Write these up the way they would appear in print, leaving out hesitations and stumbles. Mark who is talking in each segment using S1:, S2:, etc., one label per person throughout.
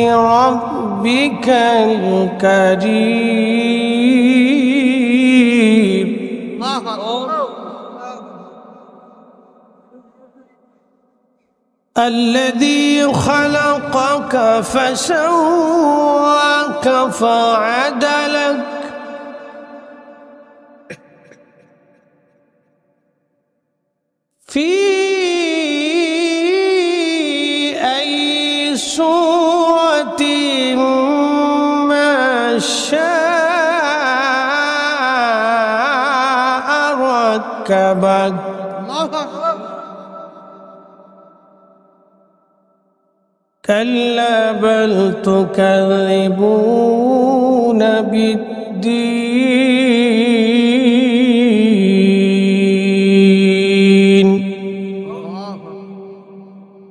S1: ربك الكريم الذي خلقك فسواك فعدلك في أي صورة ما شاء ركبك كلا بل تكذبون بالدين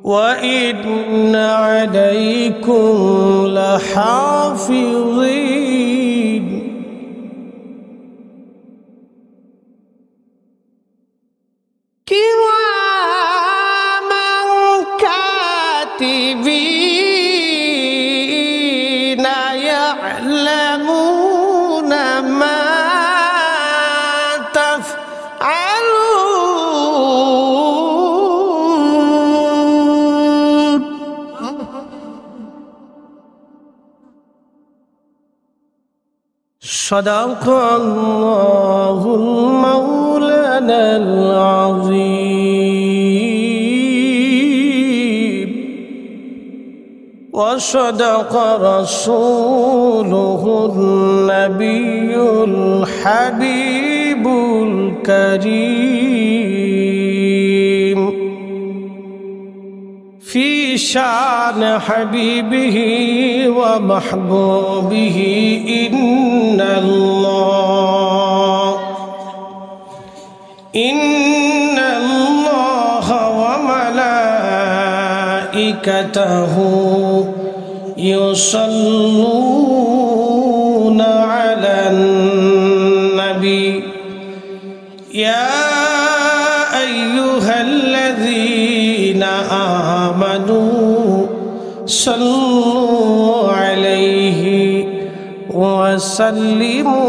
S1: وإن عليكم لحافظين كراما كاتبين يعلمون ما تفعلون صدق الله المولانا العظيم وصدق رسوله النبي الحبيب الكريم في شان حبيبه ومحبوبه إن الله وملائكته يصلون على النبي يا أيها الذين آمنوا صلوا عليه وسلموا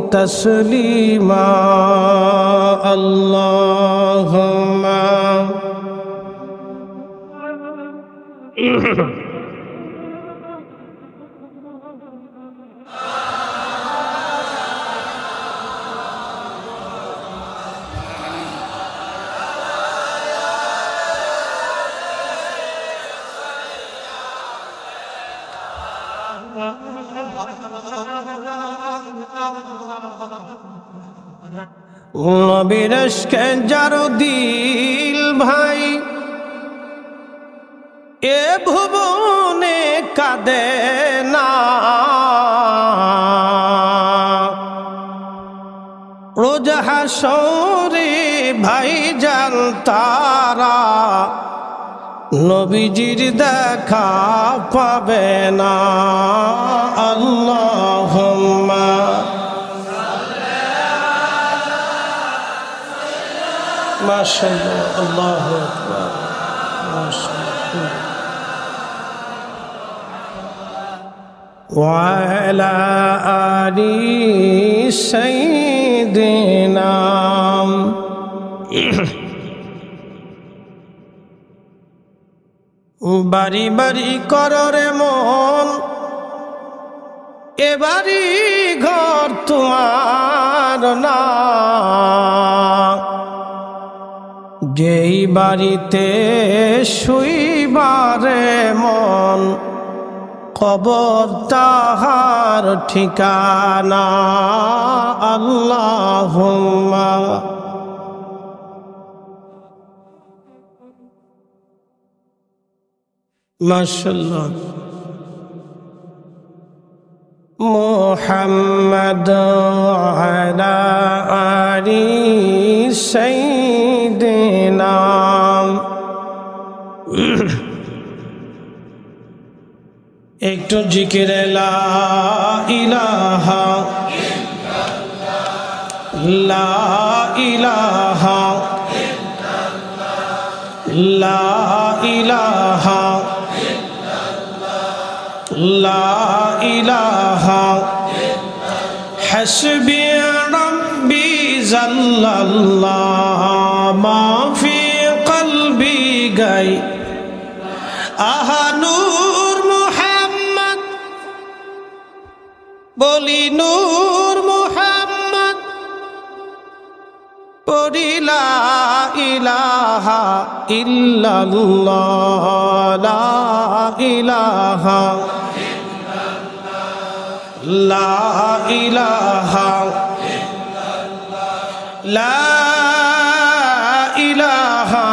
S1: تسليما اللهم নবীর ইশকে যার দিল ভাই এ ভুবনে কাঁদে না রোজ হাসরে ভাই জান তারা নবীজির দেখা পাবে না আল্লাহুম্মা মাশাআল্লাহ আল্লাহু আকবার মাশাআল্লাহ ওয়া আলা আলি সাইয়্যিদিনা বাড়ি বাড়ি কররে মন এ বাড়ি ঘর তোমার না যেই বাড়িতে শুইবারে মন কবর তাহার ঠিকানা আল্লাহুম্মা মাশাআল্লাহ মুহাম্মদ আলা আলি সাইয়্যিদিনা একটু জিকিরে লা ইলাহা লা ইলাহা লা ইলাহা লা ইলাহা হাসবি রাব্বি জাল্লাল্লাহ মা ফি কলবি গাই আহা নূর মুহাম্মদ বলি নূর মুহাম্মদ পড়ি লা ইলাহা ইল্লাল্লাহ লা ইলাহা লা ইলাহা লা ইলাহা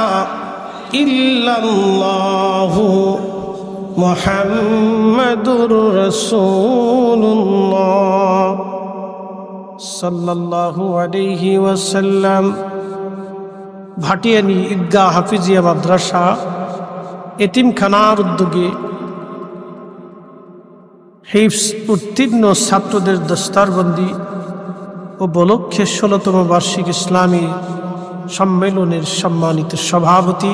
S1: ইল্লাল্লাহ মুহাম্মাদুর রাসূলুল্লাহ সাল্লাল্লাহু আলাইহি ওয়াসাল্লাম। ভাটিয়ানি ঈদগাহ হাফিজিয়া মাদ্রাসা এতিমখানার উদ্যোগে হিফজ উত্তীর্ণ ছাত্রদের দস্তারবন্দি উপলক্ষে 16তম বার্ষিক ইসলামী সম্মেলনের সম্মানিত সভাপতি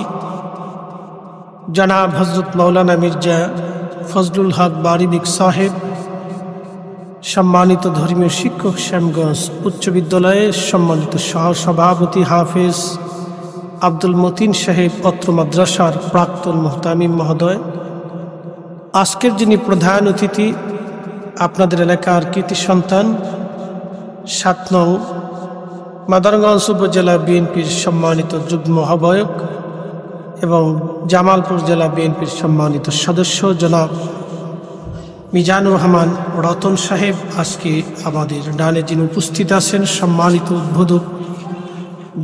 S1: জনাব হযরত মাওলানা মির্জা ফজলুল হক বারিবিক সাহেব, সম্মানিত ধর্মীয় শিক্ষক শ্যামগঞ্জ উচ্চ বিদ্যালয়ের সম্মানিত সহসভাপতি হাফেজ আব্দুল মতিন সাহেব, অত্র মাদ্রাসার প্রাক্তন মুহতামিম মহোদয়, আজকের যিনি প্রধান অতিথি আপনাদের এলাকার কৃতি সন্তান 7 নং মাদারগঞ্জ উপজেলা বিএনপির সম্মানিত যুগ্ম আহ্বায়ক এবং জামালপুর জেলা বিএনপির সম্মানিত সদস্য জনাব মিজানুর রহমান রতন সাহেব, আজকে আমাদের ডানে যিনি উপস্থিত আছেন সম্মানিত উদ্বোধক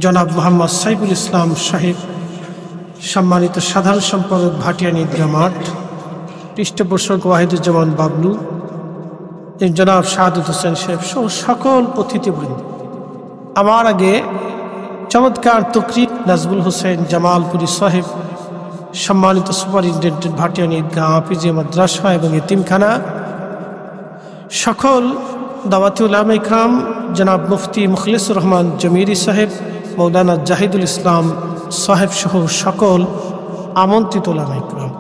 S1: জনাব মোহাম্মদ সাইফুল ইসলাম সাহেব, সম্মানিত সাধারণ সম্পাদক ভাটিয়ানি ঈদগাহ মাঠ, পৃষ্ঠপোষক ওয়াহিদুজ্জামান বাবলু, জনাব শাহাদত হোসেন সাহেব সহ সকল অতিথিবৃন্দ। আমার আগে চমৎকার তকরির নাজবুল হোসেন জামালপুরি সাহেব, সম্মানিত সুপারিনটেন্ডেন্ট ভাটিয়ানি ঈদগাহ হাফিজিয়া মাদ্রাসা এবং এতিমখানা, সকল দাওয়াতি উলামা ইকরাম জনাব মুফতি মুখলিসুর রহমান জমিরি সাহেব, মৌলানা জাহিদুল ইসলাম সাহেব সহ সকল আমন্ত্রিত উলামা ইকরাম,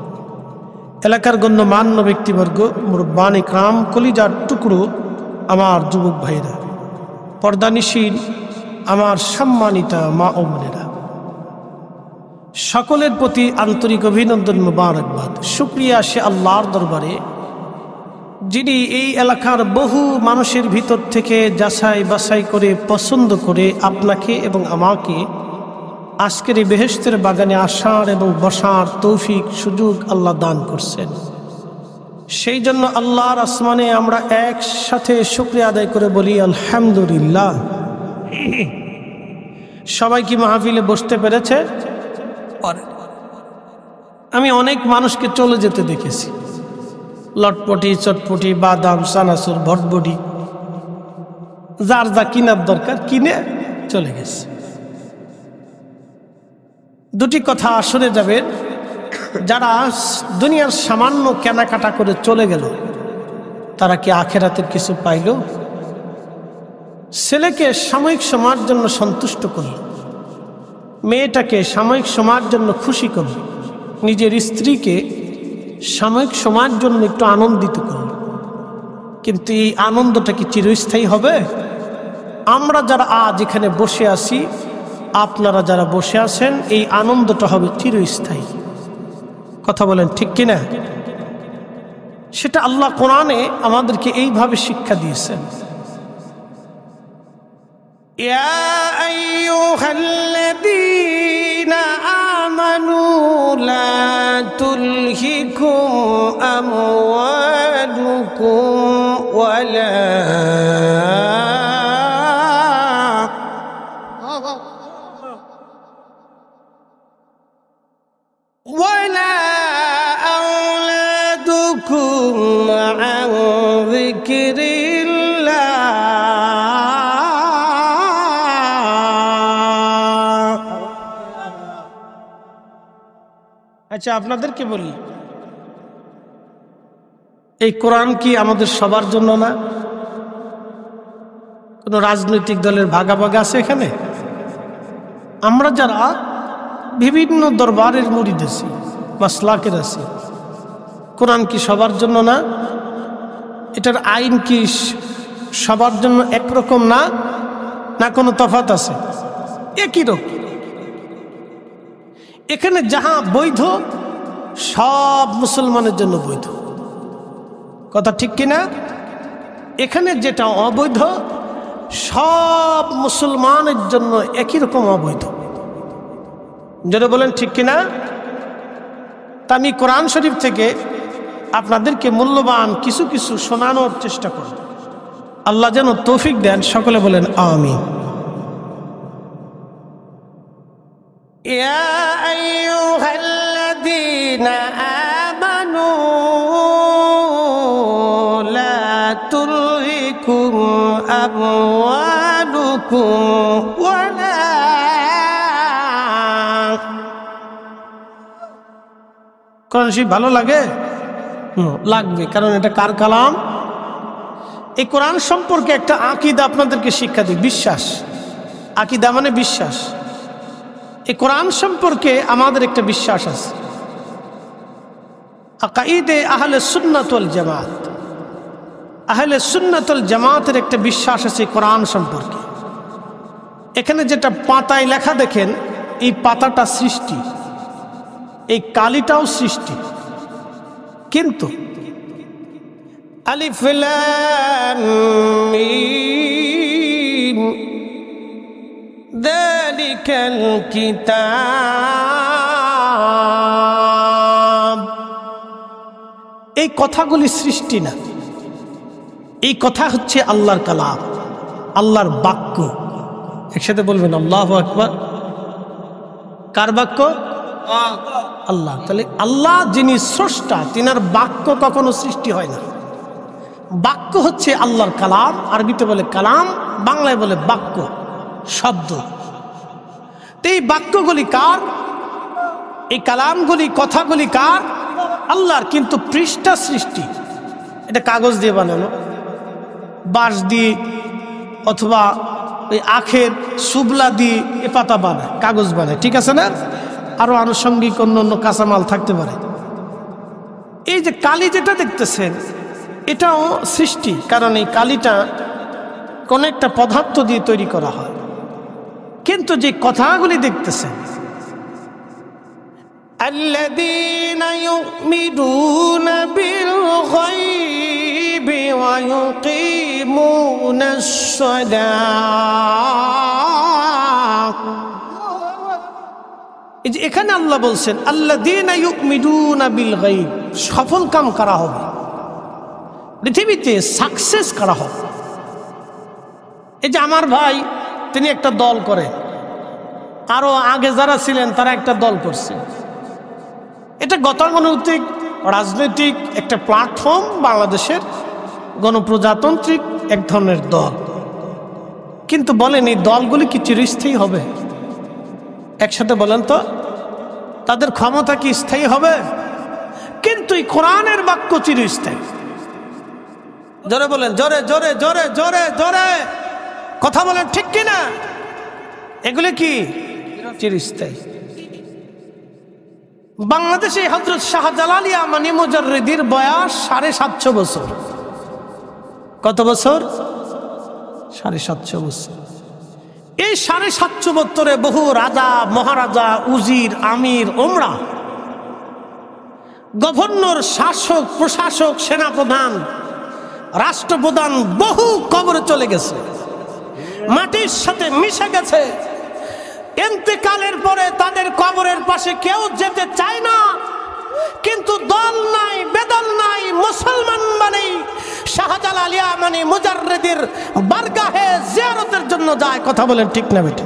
S1: এলাকার গণ্যমান্য ব্যক্তিবর্গ, মুরব্বান ইকরাম, কলিজার টুকরো আমার যুবক ভাইরা, পর্দানিশীল আমার সম্মানিতা মা ও বোনেরা, সকলের প্রতি আন্তরিক অভিনন্দন, মুবারকবাদ। শুকরিয়া সে আল্লাহর দরবারে যিনি এই এলাকার বহু মানুষের ভিতর থেকে যাচাই বাছাই করে পছন্দ করে আপনাকে এবং আমাকে আজকের এই বেহেশতের বাগানে আসার এবং বসার তৌফিক সুযোগ আল্লাহ দান করছেন। সেই জন্য আল্লাহর আসমানে আমরা একসাথে শুকরিয়া আদায় করে বলি আলহামদুলিল্লাহ। সবাই কি মাহফিলে বসতে পেরেছে? আমি অনেক মানুষকে চলে যেতে দেখেছি, লটপটি চটপটি বাদাম চানাচুর ভটবটি যার যা কিনার দরকার কিনে চলে গেছে। দুটি কথা শুনে যাবেন, যারা দুনিয়ার সামান্য কেনাকাটা করে চলে গেল তারা কি আখেরাতের কিছু পাইল? ছেলেকে সাময়িক সময়ের জন্য সন্তুষ্ট করল, মেয়েটাকে সাময়িক সময়ের জন্য খুশি করল, নিজের স্ত্রীকে সাময়িক সময়ের জন্য একটু আনন্দিত করল, কিন্তু এই আনন্দটা কি চিরস্থায়ী হবে? আমরা যারা আজ এখানে বসে আছি, আপনারা যারা বসে আছেন, এই আনন্দটা হবে চিরস্থায়ী। কথা বলেন ঠিক কিনা? সেটা আল্লাহ কোরআনে আমাদেরকে এইভাবে শিক্ষা দিয়েছেন, ইয়া আইয়ুহাল্লাযীনা আমানু লা তুলহিকুম আমওয়ালুকুম ওয়ালা أولادكم عن ذكر الله। আচ্ছা, আপনাদেরকে বলি, এই কোরআন কি আমাদের সবার জন্য না? কোন রাজনৈতিক দলের ভাগাভাগি আছে এখানে? আমরা যারা বিভিন্ন দরবারের মুরিদ আছি, মাসলাকের আছি, কোরআন কি সবার জন্য না? এটার আইন কি সবার জন্য একরকম না, না কোনো তফাৎ আছে? একই রকম। এখানে যাহা বৈধ সব মুসলমানের জন্য বৈধ, কথা ঠিক কিনা? এখানে যেটা অবৈধ সব মুসলমানের জন্য একই রকম অবৈধ। যেটা বলেন ঠিক কিনা? তা আমি কোরআন শরীফ থেকে আপনাদেরকে মূল্যবান কিছু কিছু শোনানোর চেষ্টা করব। আল্লাহ যেন তৌফিক দেন। সকলে বলেন আমিন। ইয়া আইয়ুহাল্লাযীনা আমানু লা তুলহিকুম আমওয়ালুকুম ওয়ালা কোরআন শরীফ ভালো লাগে? লাগবে, কারণ এটা কার কালাম? এই কোরআন সম্পর্কে একটা আকীদা আপনাদেরকে শিক্ষা দিই, বিশ্বাস। আকীদা মানে বিশ্বাস। এই কোরআন সম্পর্কে আমাদের একটা বিশ্বাস আছে, আকাইদে আহলে সুন্নাত ওয়াল জামাত। আহলে সুন্নাত ওয়াল জামাতের একটা বিশ্বাস আছে কোরআন সম্পর্কে। এখানে যেটা পাতায় লেখা দেখেন, এই পাতাটা সৃষ্টি, এই কালিটাও সৃষ্টি, কিন্তু আলিফ লাম মিম যালিকাল কিতাব, এই কথাগুলি সৃষ্টি না, এই কথা হচ্ছে আল্লাহর কালাম, আল্লাহর বাক্য। একসাথে বলবেন আল্লাহু আকবার। কার বাক্য? আল্লাহ। তাহলে আল্লাহ যিনি স্রষ্টা, তিনার বাক্য কখনো সৃষ্টি হয় না। বাক্য হচ্ছে আল্লাহর কালাম, আরবিতে বলে কালাম, বাংলায় বলে বাক্য, শব্দ। তো এই বাক্যগুলি কার? এই কালামগুলি, কথাগুলি কার? আল্লাহর। কিন্তু পৃষ্ঠা সৃষ্টি, এটা কাগজ দিয়ে বানানো, বাঁশ দিয়ে অথবা ওই আখের সুবলা দিয়ে এ পাতা বানায়, কাগজ বানায়, ঠিক আছে না? আরো আনুষঙ্গিক অন্য অন্য কাঁচামাল থাকতে পারে। এই যে কালি যেটা দেখতেছেন, এটাও সৃষ্টি, কারণ এই কালিটা কোন একটা পদার্থ দিয়ে তৈরি করা হয়। কিন্তু যে কথাগুলি দেখতেছেন, আল্লাযীনা ইউমিনুনা বিল গায়বি ওয়া ইউকিমুনাস সালাত, এই যে এখানে আল্লাহ বলছেন আল্লাযীনা ইউমিনুনা বিল গায়ব, সফল কাম করা হবে, পৃথিবীতে সাকসেস করা হবে। এই যে আমার ভাই, তিনি একটা দল করে, আরো আগে যারা ছিলেন তারা একটা দল করছে। এটা গতানুগতিক রাজনৈতিক একটা প্ল্যাটফর্ম, বাংলাদেশের গণপ্রজাতান্ত্রিক এক ধরনের দল। কিন্তু বলেন, এই দলগুলি কি চিরস্থায়ী হবে? একসাথে বলেন তো, তাদের ক্ষমতা কি স্থায়ী হবে? কিন্তু এই কোরআনের বাক্য চিরস্থায়ী। জোরে বলেন, জোরে জোরে জোরে জোরে জোরে কথা বলেন, ঠিক কিনা? এগুলি কি চিরস্থায়ী? বাংলাদেশে হযরত শাহজালাল ইয়ামানী মুজাররিদির বয়স 750 বছর। কত বছর? 750 বছর। এই 750 বছরে বহু রাজা, মহারাজা, উজির, আমির, ওমরা, গভর্নর, শাসক, প্রশাসক, সেনাপ্রধান, রাষ্ট্রপ্রধান বহু কবরে চলে গেছে, মাটির সাথে মিশে গেছে। ইন্তেকালের পরে তাদের কবরের পাশে কেউ যেতে চায় না, কিন্তু দল নাই, বেদল নাই, মুসলমান মানে শাহজালাল ইয়ামানী মুজাররিদের বারগাহে জিয়ারতের জন্য যায়। কথা বলেন ঠিক না বেটা?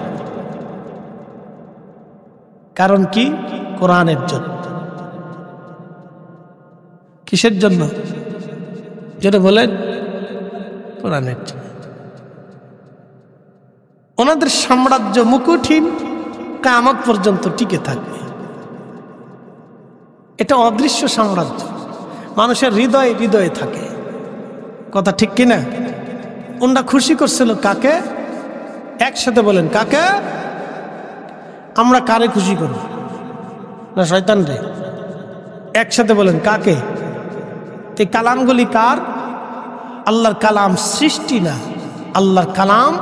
S1: কারণ কি? কোরআনের জন্য। কিসের জন্য? যেটা বলেন, কোরআনের জন্য। ওনাদের সাম্রাজ্য মুকুটহীন কিয়ামত পর্যন্ত টিকে থাকবে। এটা অদৃশ্য সাম্রাজ্য, মানুষের হৃদয়ে হৃদয়ে থাকে। কথা ঠিক কিনা? ওনারা খুশি করছিল কাকে? একসাথে বলেন, কাকে? আমরা কারে খুশি করব? না শয়তান রে? একসাথে বলেন, কাকে? এই কালামগুলি কার? আল্লাহর কালাম সৃষ্টি না, আল্লাহর কালাম,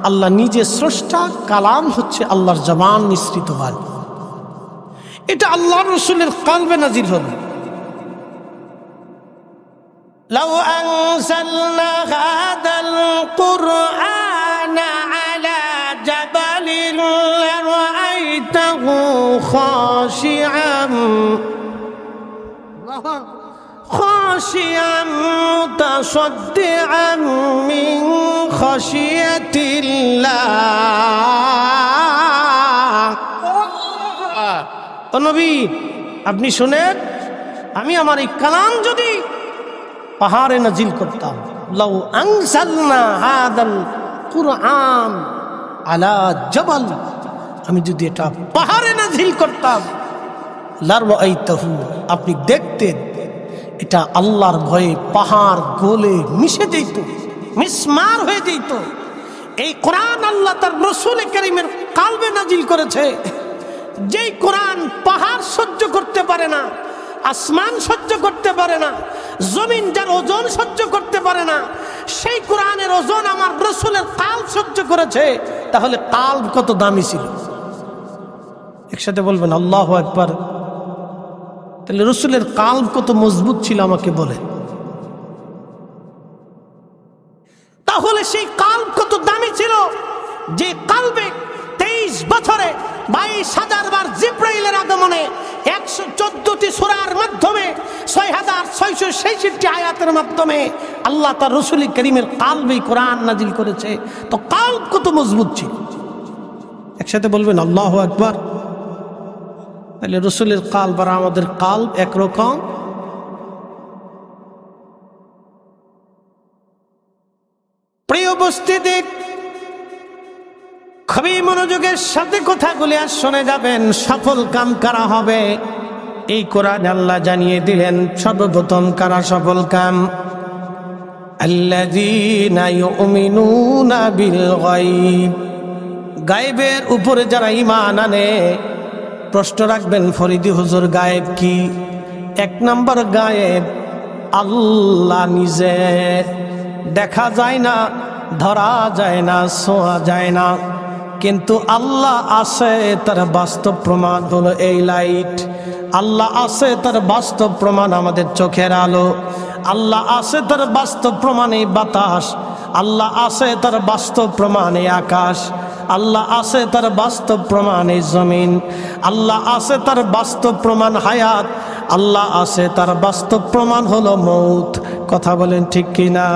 S1: আল্লাহ নিজে স্রষ্টা। কালাম হচ্ছে আল্লাহর জবান মিশ্রিত বাণী। এটা আল্লাহর রাসূলের কলবে নাজিল হবে। লাউ আনজালনা হাদাল কুরআন আলা জাবালিন লারাআইতাহু খাশিআন মুতাসাদ্দিআন মিন খাশিয়াতিল্লাহ। ও নবী, আপনি শুনেন, আমি আমার এই কালাম যদি পাহাড়ে নাজিল করতাম, লাউ আনজালনা হাদাল কুরআন আলা জাবাল, আমি যদি এটা পাহাড়ে নাজিল করতাম, লারাআইতাহু, আপনি দেখতেন এটা আল্লাহর ভয়ে পাহাড় গলে মিশে যেত, মিসমার হয়ে যেত। এই কোরআন আল্লাহ তার রাসূল কারীমের কলবে নাজিল করেছে। যেই কোরআন পাহাড় সহ্য করতে পারে না, আসমান সহ্য করতে পারে না, জমিন যার ওজন সহ্য করতে পারে না, সেই কোরআনের ওজন আমার রাসূলের কলব সহ্য করেছে। তাহলে কলব কত দামি ছিল! একসাথে বলবেন আল্লাহু আকবার। তাহলে রাসূলের কলব কত মজবুত ছিল আমাকে বলে। তাহলে সেই কলব কত দামি ছিল, যে কলবে 23 বছরে 22,000 বার জিবরাইলের আগমনে 114টি সূরার মাধ্যমে 6,666 আয়াতের মাধ্যমে আল্লাহ তার রাসূল কারীমের কলবে কোরআন নাজিল করেছে। তো কলব কত মজবুত ছিল! একসাথে বলবেন আল্লাহু আকবার। তাহলে রাসূলের কলব আর আমাদের কলব একরকম? প্রিয় উপস্থিতি, খুবই মনোযোগের সাথে কথাগুলি আর শুনে যাবেন। সফল কাম কারা হবে এই কোরআন আল্লাহ জানিয়ে দিলেন। সর্বপ্রথম কারা সফল কাম? আল্লাযীনা ইউমিনুনা বিল গায়ব, গায়েবের উপরে যারা ঈমান আনে। প্রশ্ন রাখবেন ফরিদি হুজুর, গায়েব কি? 1 নম্বর গায়েব আল্লাহ নিজে। দেখা যায় না, ধরা যায় না, ছোঁয়া যায় না, কিন্তু আল্লাহ আছে, তার বাস্তব প্রমাণ হলো এই লাইট। আল্লাহ আছে, তার বাস্তব প্রমাণ আমাদের চোখের আলো। আল্লাহ আছে, তার বাস্তব প্রমাণ এই বাতাস। আল্লাহ আছে, তার বাস্তব প্রমাণ এই আকাশ। আল্লাহ আছে, তার বাস্তব প্রমাণ এই জমিন। আল্লাহ আছে, তার বাস্তব প্রমাণ হায়াত। আল্লাহ আছে, তার বাস্তব প্রমাণ হলো মৌত। কথা বলেন ঠিক কিনা?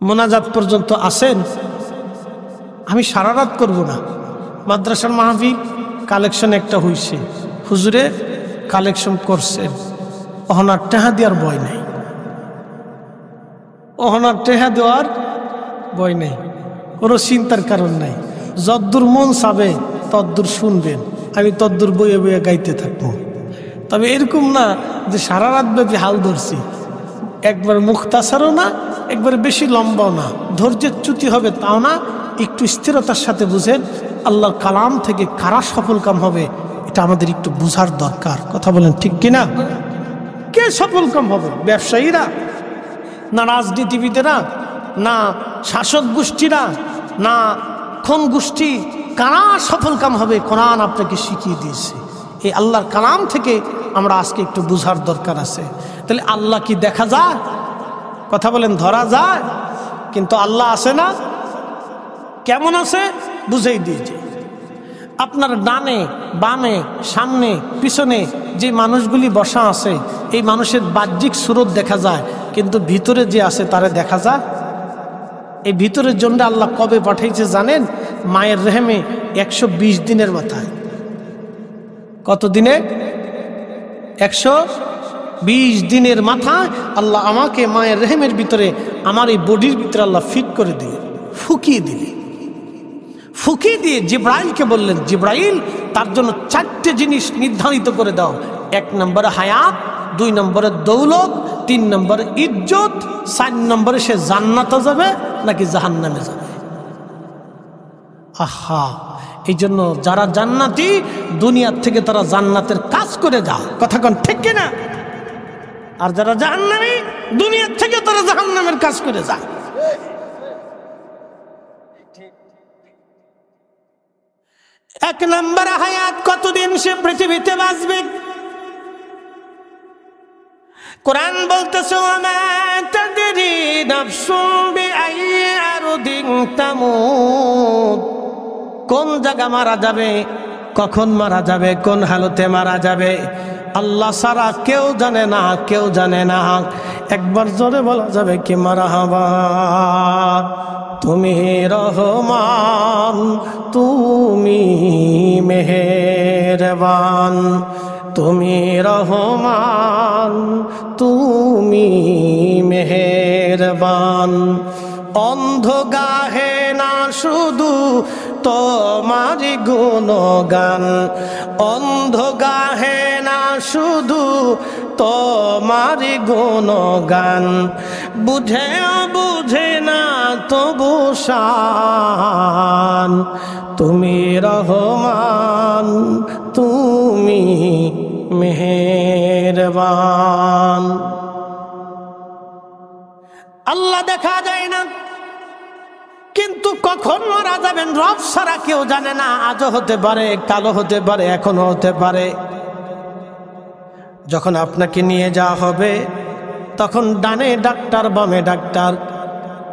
S1: মোনাজাত পর্যন্ত আসেন, আমি সারা রাত করব না। মাদ্রাসার মাহফিল কালেকশন একটা হইছে, হুজুরে কালেকশন করছেন, ওহনার টেহা দেওয়ার ভয় নাই, ওহনার টেহা দেওয়ার ভয় নেই, কোনো চিন্তার কারণ নাই। যদ্দূর মন চাবে তদ্দূর শুনবেন, আমি তদ্দূর বইয়ে বইয়ে গাইতে থাকবো। তবে এরকম না যে সারা রাত ব্যাপী হাল ধরছি, একবার মুখতাসারও না, একবার বেশি লম্বাও না, ধৈর্যের চ্যুতি হবে তাও না। একটু স্থিরতার সাথে বুঝেন আল্লাহর কালাম থেকে কারা সফল কাম হবে, এটা আমাদের একটু বুঝার দরকার। কথা বলেন ঠিক কিনা? কে সফল কাম হবে? ব্যবসায়ীরা না, রাজনীতিবিদেরা না, শাসক গোষ্ঠীরা না, কোন গোষ্ঠী? কারা সফল কাম হবে? কোরআন আপনাকে শিখিয়ে দিয়েছে। এই আল্লাহর কালাম থেকে আমরা আজকে একটু বুঝার দরকার আছে। তাহলে আল্লাহ কি দেখা যায়? কথা বলেন, ধরা যায়? কিন্তু আল্লাহ আছে না? কেমন আছে বুঝেই দিয়েছে। আপনার ডানে বামে সামনে পিছনে যে মানুষগুলি বসা আছে, এই মানুষের বাহ্যিক সুরত দেখা যায়, কিন্তু ভিতরে যে আছে তারে দেখা যায়। এই ভিতরের জন্য আল্লাহ কবে পাঠাইছে জানেন? মায়ের রেহেমে 120 দিনের মাথায়। কত দিনে? 120 দিনের মাথায় আল্লাহ আমাকে মায়ের রেহেমের ভিতরে, আমার এই বডির ভিতরে আল্লাহ ফিট করে দিয়ে ফুকিয়ে দিলে। ফুকিয়ে দিয়ে জিব্রাইলকে বললেন, জিব্রাইল তার জন্য 4টে জিনিস নির্ধারিত করে দাও। 1 নম্বরে হায়াত, 2 নম্বরে দৌলত, 3 নম্বরে ইজ্জত, 4 নম্বরে সে জান্নাতে যাবে নাকি জাহান্নামে যাবে। আহা, এই জন্য যারা জান্নাতি দুনিয়ার থেকে তারা জান্নাতের কাজ করে যায়, কথা কোন ঠিক কিনা? আর যারা জাহান্নামী দুনিয়ার থেকে তারা জাহান্নামের কাজ করে যায়। এক নম্বর হায়াত, কতদিন সে পৃথিবীতে বাঁচবে? কোরআন বলতেছে ওমা তাদরি নাফসুম বিআইয়ি আরদিন তামুত, কোন জায়গা মারা যাবে, কখন মারা যাবে, কোন হালতে মারা যাবে আল্লাহ ছাড়া কেউ জানে না, কেউ জানে না। একবার জোরে বলা যাবে কি মারহাবা। তুমি রহমান, তুমি মেহেরবান, তুমি রহমান, তুমি মেহেরবান। অন্ধ গাহে না শুধু তোমার গুণগান, অন্ধ গাহে না শুধু তোমার গুণগান, বুঝেও বুঝে না তবু শান। তুমি রহমান, তুমি মেহেরবান। আল্লাহ দেখা যায় না, কিন্তু কখন মারা যাবেন রব ছাড়া কেউ জানে না। আজও হতে পারে, কালো হতে পারে, এখনো হতে পারে। যখন আপনাকে নিয়ে যাওয়া হবে তখন ডানে ডাক্তার, বামে ডাক্তার,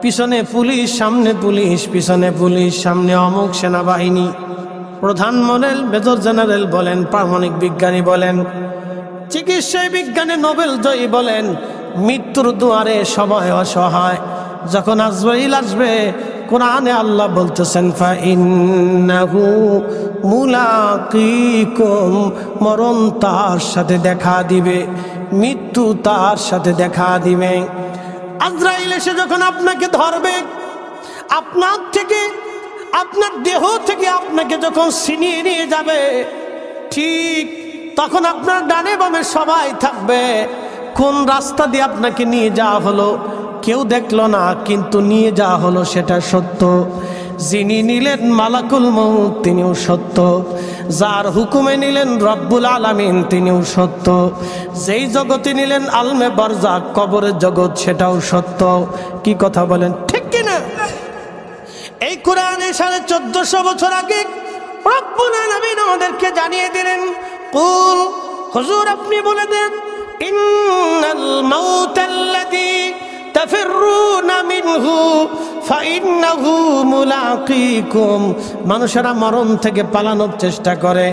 S1: পিছনে পুলিশ, সামনে পুলিশ, পিছনে পুলিশ, সামনে অমুক সেনাবাহিনী, প্রধান মডেল, মেজর জেনারেল বলেন, পারমাণবিক বিজ্ঞানী বলেন, চিকিৎসায় বিজ্ঞানে নোবেল জয়ী বলেন, মৃত্যুর দুয়ারে সবাই অসহায়। যখন আজরাইল আসবে, কোরআনে আল্লাহ বলতেছেন ফাইন্নাহু মুলাকিকুম, মরণ তার সাথে দেখা দিবে, মৃত্যু তার সাথে দেখা দিবে। আজরাইল এসে যখন আপনাকে ধরবে, আপনার থেকে, আপনার দেহ থেকে আপনাকে যখন ছিনিয়ে নিয়ে যাবে, ঠিক তখন আপনার ডানে বামে সবাই থাকবে। কোন রাস্তা দিয়ে আপনাকে নিয়ে যাওয়া হলো কেউ দেখলো না, কিন্তু নিয়ে যাওয়া হলো সেটা সত্য। যিনি নিলেন মালাকুল মউত তিনিও সত্য, যার হুকুমে নিলেন রব্বুল আলামিন তিনিও সত্য, যেই জগতে নিলেন আলমে বারজাক কবরের জগৎ সেটাও সত্য। কি কথা বলেন ঠিক কিনা? এই কোরআনে 1450 বছর আগে রব্বুল আলামিন আমাদেরকে জানিয়ে দিলেন, কুল, হুজুর আপনি বলে দেন, ইন্নাল মাউতাল্লাযী তাফিরুনা মিনহু ফাইন্নাহু মুলাকিকুম। মানুষেরা মরণ থেকে পালানোর চেষ্টা করে।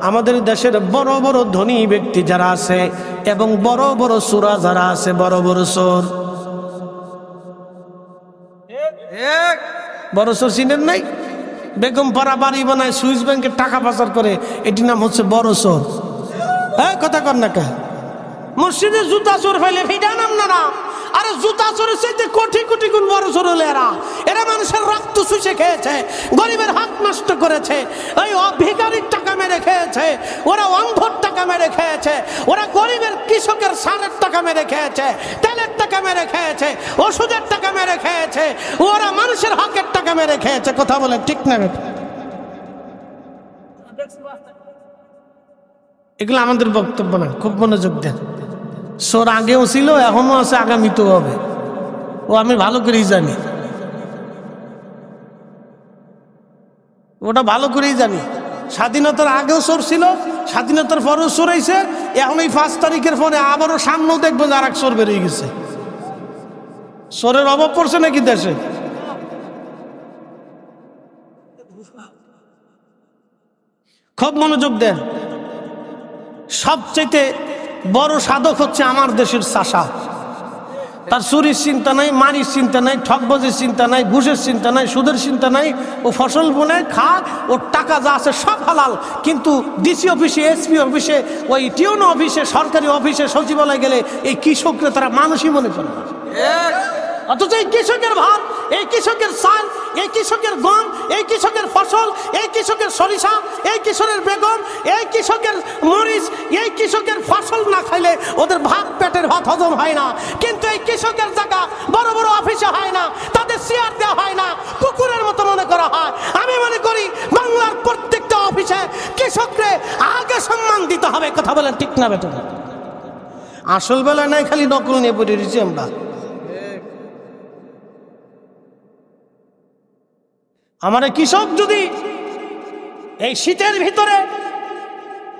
S1: আমাদের দেশের বড় বড় ধনী ব্যক্তি যারা আছে এবং বড় বড় চোরা যারা আছে, বড় বড় চোর, বড় চোর চিনেন নাই? বেগম পাড়া বাড়ি বানায়, সুইস ব্যাংকের টাকা পাচার করে, এটির নাম হচ্ছে বড় চোর। হ্যাঁ, কথা কর না কা? মসজিদে জুতা চোর ফেলে ফিটা নাম না। আরে জুতা চোরের চাইতে কোটি কোটি গুণ বড় চোর হলো এরা। এরা মানুষের রক্ত চুষে খেয়েছে, গরিবের হাত নষ্ট করেছে, ওই ভিখারির টাকা মেরে খেয়েছে, ওরা অন্ধর টাকা মেরে খেয়েছে, ওরা গরিবের কৃষকের সারের টাকা মেরে খেয়েছে, তেলের টাকা মেরে খেয়েছে, ওষুধের টাকা মেরে খেয়েছে, ওরা মানুষের হকের টাকা মেরে খেয়েছে। কথা বলে ঠিক না? এগুলো আমাদের বক্তব্য না, খুব মনোযোগ দেন। চোর আগেও ছিল, এখনো আছে, আগামীতেও হবে, ও আমি ভালো করেই জানি, ওটা ভালো করেই জানি। স্বাধীনতার আগেও চোর ছিল, স্বাধীনতার পরেও চোর হয়েছে, এখন এই 5 তারিখের পরে আবারও সামনেও দেখবো যে আর এক চোর বেরিয়ে গেছে। চোরের অভাব পড়ছে নাকি দেশে? খুব মনোযোগ দেন। সবচেয়ে বড় সাধক হচ্ছে আমার দেশের চাষা। তার চুরির চিন্তা নাই, মারির চিন্তা নাই, ঠকবাজির চিন্তা নাই, ঘুষের চিন্তা নাই, সুদের চিন্তা নাই। ও ফসল বোনে, খাক, ওর টাকা যা আছে সব হালাল। কিন্তু ডিসি অফিসে, এসপি অফিসে, ওই টিউন অফিসে, সরকারি অফিসে, সচিবালয়ে গেলে এই কৃষকরা তারা মানুষই মনে করে। অথচ এই কৃষকের ভাত, এই কৃষকের চাল, এই কৃষকের গম, এই কৃষকের ফসল, এই কৃষকের সরিষা, এই কৃষকের বেগম, এই কৃষকের মরিচ, এই কৃষকের ফসল না খাইলে ওদের ভাত, পেটের ভাত হজম হয় না। কিন্তু এই কৃষকের জায়গা বড় বড় অফিসে হয় না, তাদের চেয়ার দেওয়া হয় না, কুকুরের মতো মনে করে করা হয়। আমি মনে করি বাংলার প্রত্যেকটা অফিসে কৃষকরে আগে সম্মান দিতে হবে। কথা বলেন ঠিক না বেটা? আসল বেলা নাই, খালি নকল নিয়ে পড়ে রয়েছি আমরা। আমার কৃষক যদি এই শীতের ভিতরে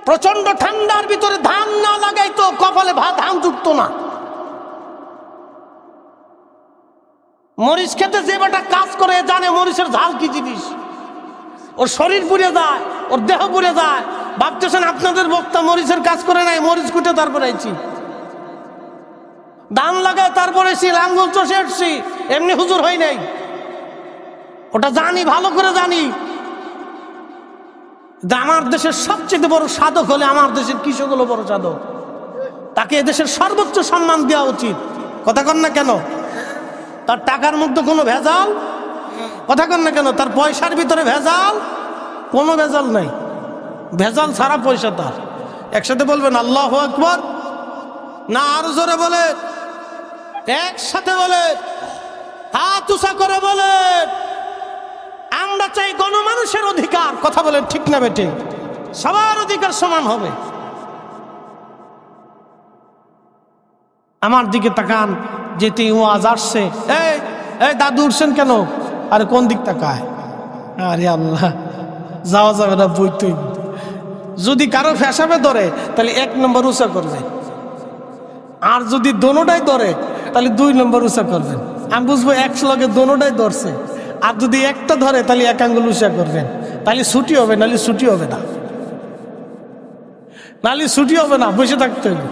S1: প্রচন্ড ঠান্ডার ভিতরে ধান না লাগাইতো, কপালে ধান জুটতো না। মরিচ খেতে যে বেটা কাজ করে জানে মরিচের ঝাল কি জিনিস। ওর শরীর পুড়ে যায়, ওর দেহ পুড়ে যায়। ভাবতেছেন আপনাদের বক্তা মরিচের কাজ করে নাই, মরিচ কুটে তারপরে আইছি, ধান লাগায় তারপরে লাঙ্গল চষে আসছি, এমনি হুজুর হয় নাই। ওটা জানি, ভালো করে জানি। আমার দেশের সবচেয়ে বড় সাধক হলে আমার দেশের কৃষক হলো বড় সাধক। তাকে এদেশের সর্বোচ্চ সম্মান দেওয়া উচিত। কথা কন না কেন? তার টাকার মধ্যে কোনো ভেজাল, কথা কন না কেন? তার পয়সার ভিতরে ভেজাল, কোনো ভেজাল নাই। ভেজাল ছাড়া পয়সা তার। একসাথে বলবেন আল্লাহু আকবার। না আরো জোরে বলে, একসাথে বলে, হাত উঁচা করে বলে, আমরা চাই গণমানুষের অধিকার। কথা বলেন ঠিক না বেটে? সবার অধিকার সমান হবে। আমার দিকে তাকান, যেতে ওয়াজ আসছে। এই দাদু উঠছেন কেন? আরে কোন দিক তাকায়? আরে আল্লাহ, যাওয়া যাবে না বইতেই। যদি কারো ফেসাবে ধরে তাহলে 1 নম্বর উঁচা করবে, আর যদি দোনোটাই ধরে তাহলে 2 নম্বর উঁচা করবেন। আমি বুঝবো একলগে দোনোটাই ধরছে। আর যদি একটা ধরে তাহলে 1 আঙ্গুল উঁচা করবেন, তাহলে ছুটি হবে, নাহলে ছুটি হবে না, নাহলে ছুটি হবে না, বসে থাকতে হবে।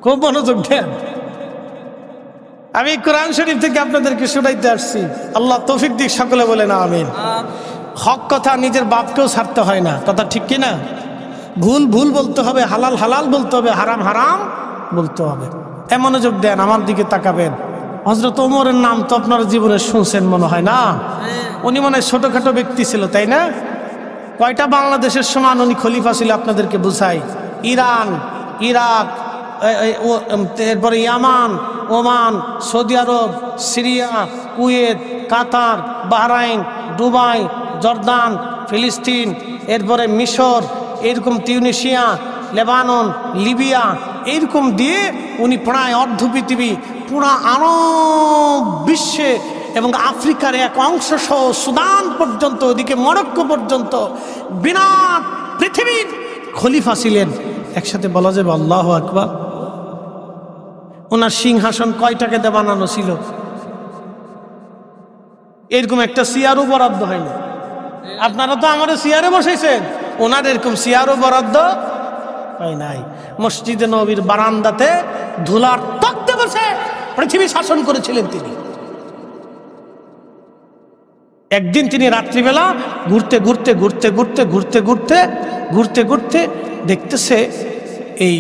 S1: খুব মনোযোগ দেন। আমি কোরআন শরীফ থেকে আপনাদেরকে শোনাইতে আসছি। আল্লাহ তৌফিক দিক, সকলে বলেন আমিন। হক কথা নিজের বাপকেও ছাড়তে হয় না, কথা ঠিক কিনা? ভুল ভুল বলতে হবে, হালাল হালাল বলতে হবে, হারাম হারাম বলতে হবে। মনোযোগ দেন, আমার দিকে তাকাবেন। হযরত ওমরের নাম তো আপনারা জীবনে শুনছেন মনে হয় না? উনি মনে হয় ছোটখাটো ব্যক্তি ছিল, তাই না? কয়টা বাংলাদেশের সমান উনি খলিফা ছিল আপনাদেরকে বুঝাই। ইরান, ইরাক, এরপরে ইয়ামান, ওমান, সৌদি আরব, সিরিয়া, কুয়েত, কাতার, বাহরাইন, দুবাই, জর্দান, ফিলিস্তিন, এরপরে মিশর, এরকম তিউনিশিয়া, লেবানন, লিবিয়া, এইরকম দিয়ে উনি প্রায় অর্ধ পৃথিবী, পুরা আরব বিশ্বে এবং আফ্রিকার এক অংশ সহ সুদান পর্যন্ত, ওদিকে মরক্কো পর্যন্ত বিরাট পৃথিবীর খলিফা ছিলেন। একসাথে বলা যাবে আল্লাহু আকবার। ওনার সিংহাসন কয়টাকে দিয়ে বানানো ছিল? এরকম একটা চেয়ারও বরাদ্দ হয়নি। আপনারা তো আমাদের চেয়ারে বসেছেন, ওনার এরকম চেয়ারও বরাদ্দ হয় নাই। মসজিদে নববীর বারান্দাতে ধুলার তক্তে বসে পৃথিবী শাসন করেছিলেন তিনি। একদিন তিনি রাত্রিবেলা ঘুরতে ঘুরতে ঘুরতে ঘুরতে ঘুরতে ঘুরতে ঘুরতে ঘুরতে দেখতেছে এই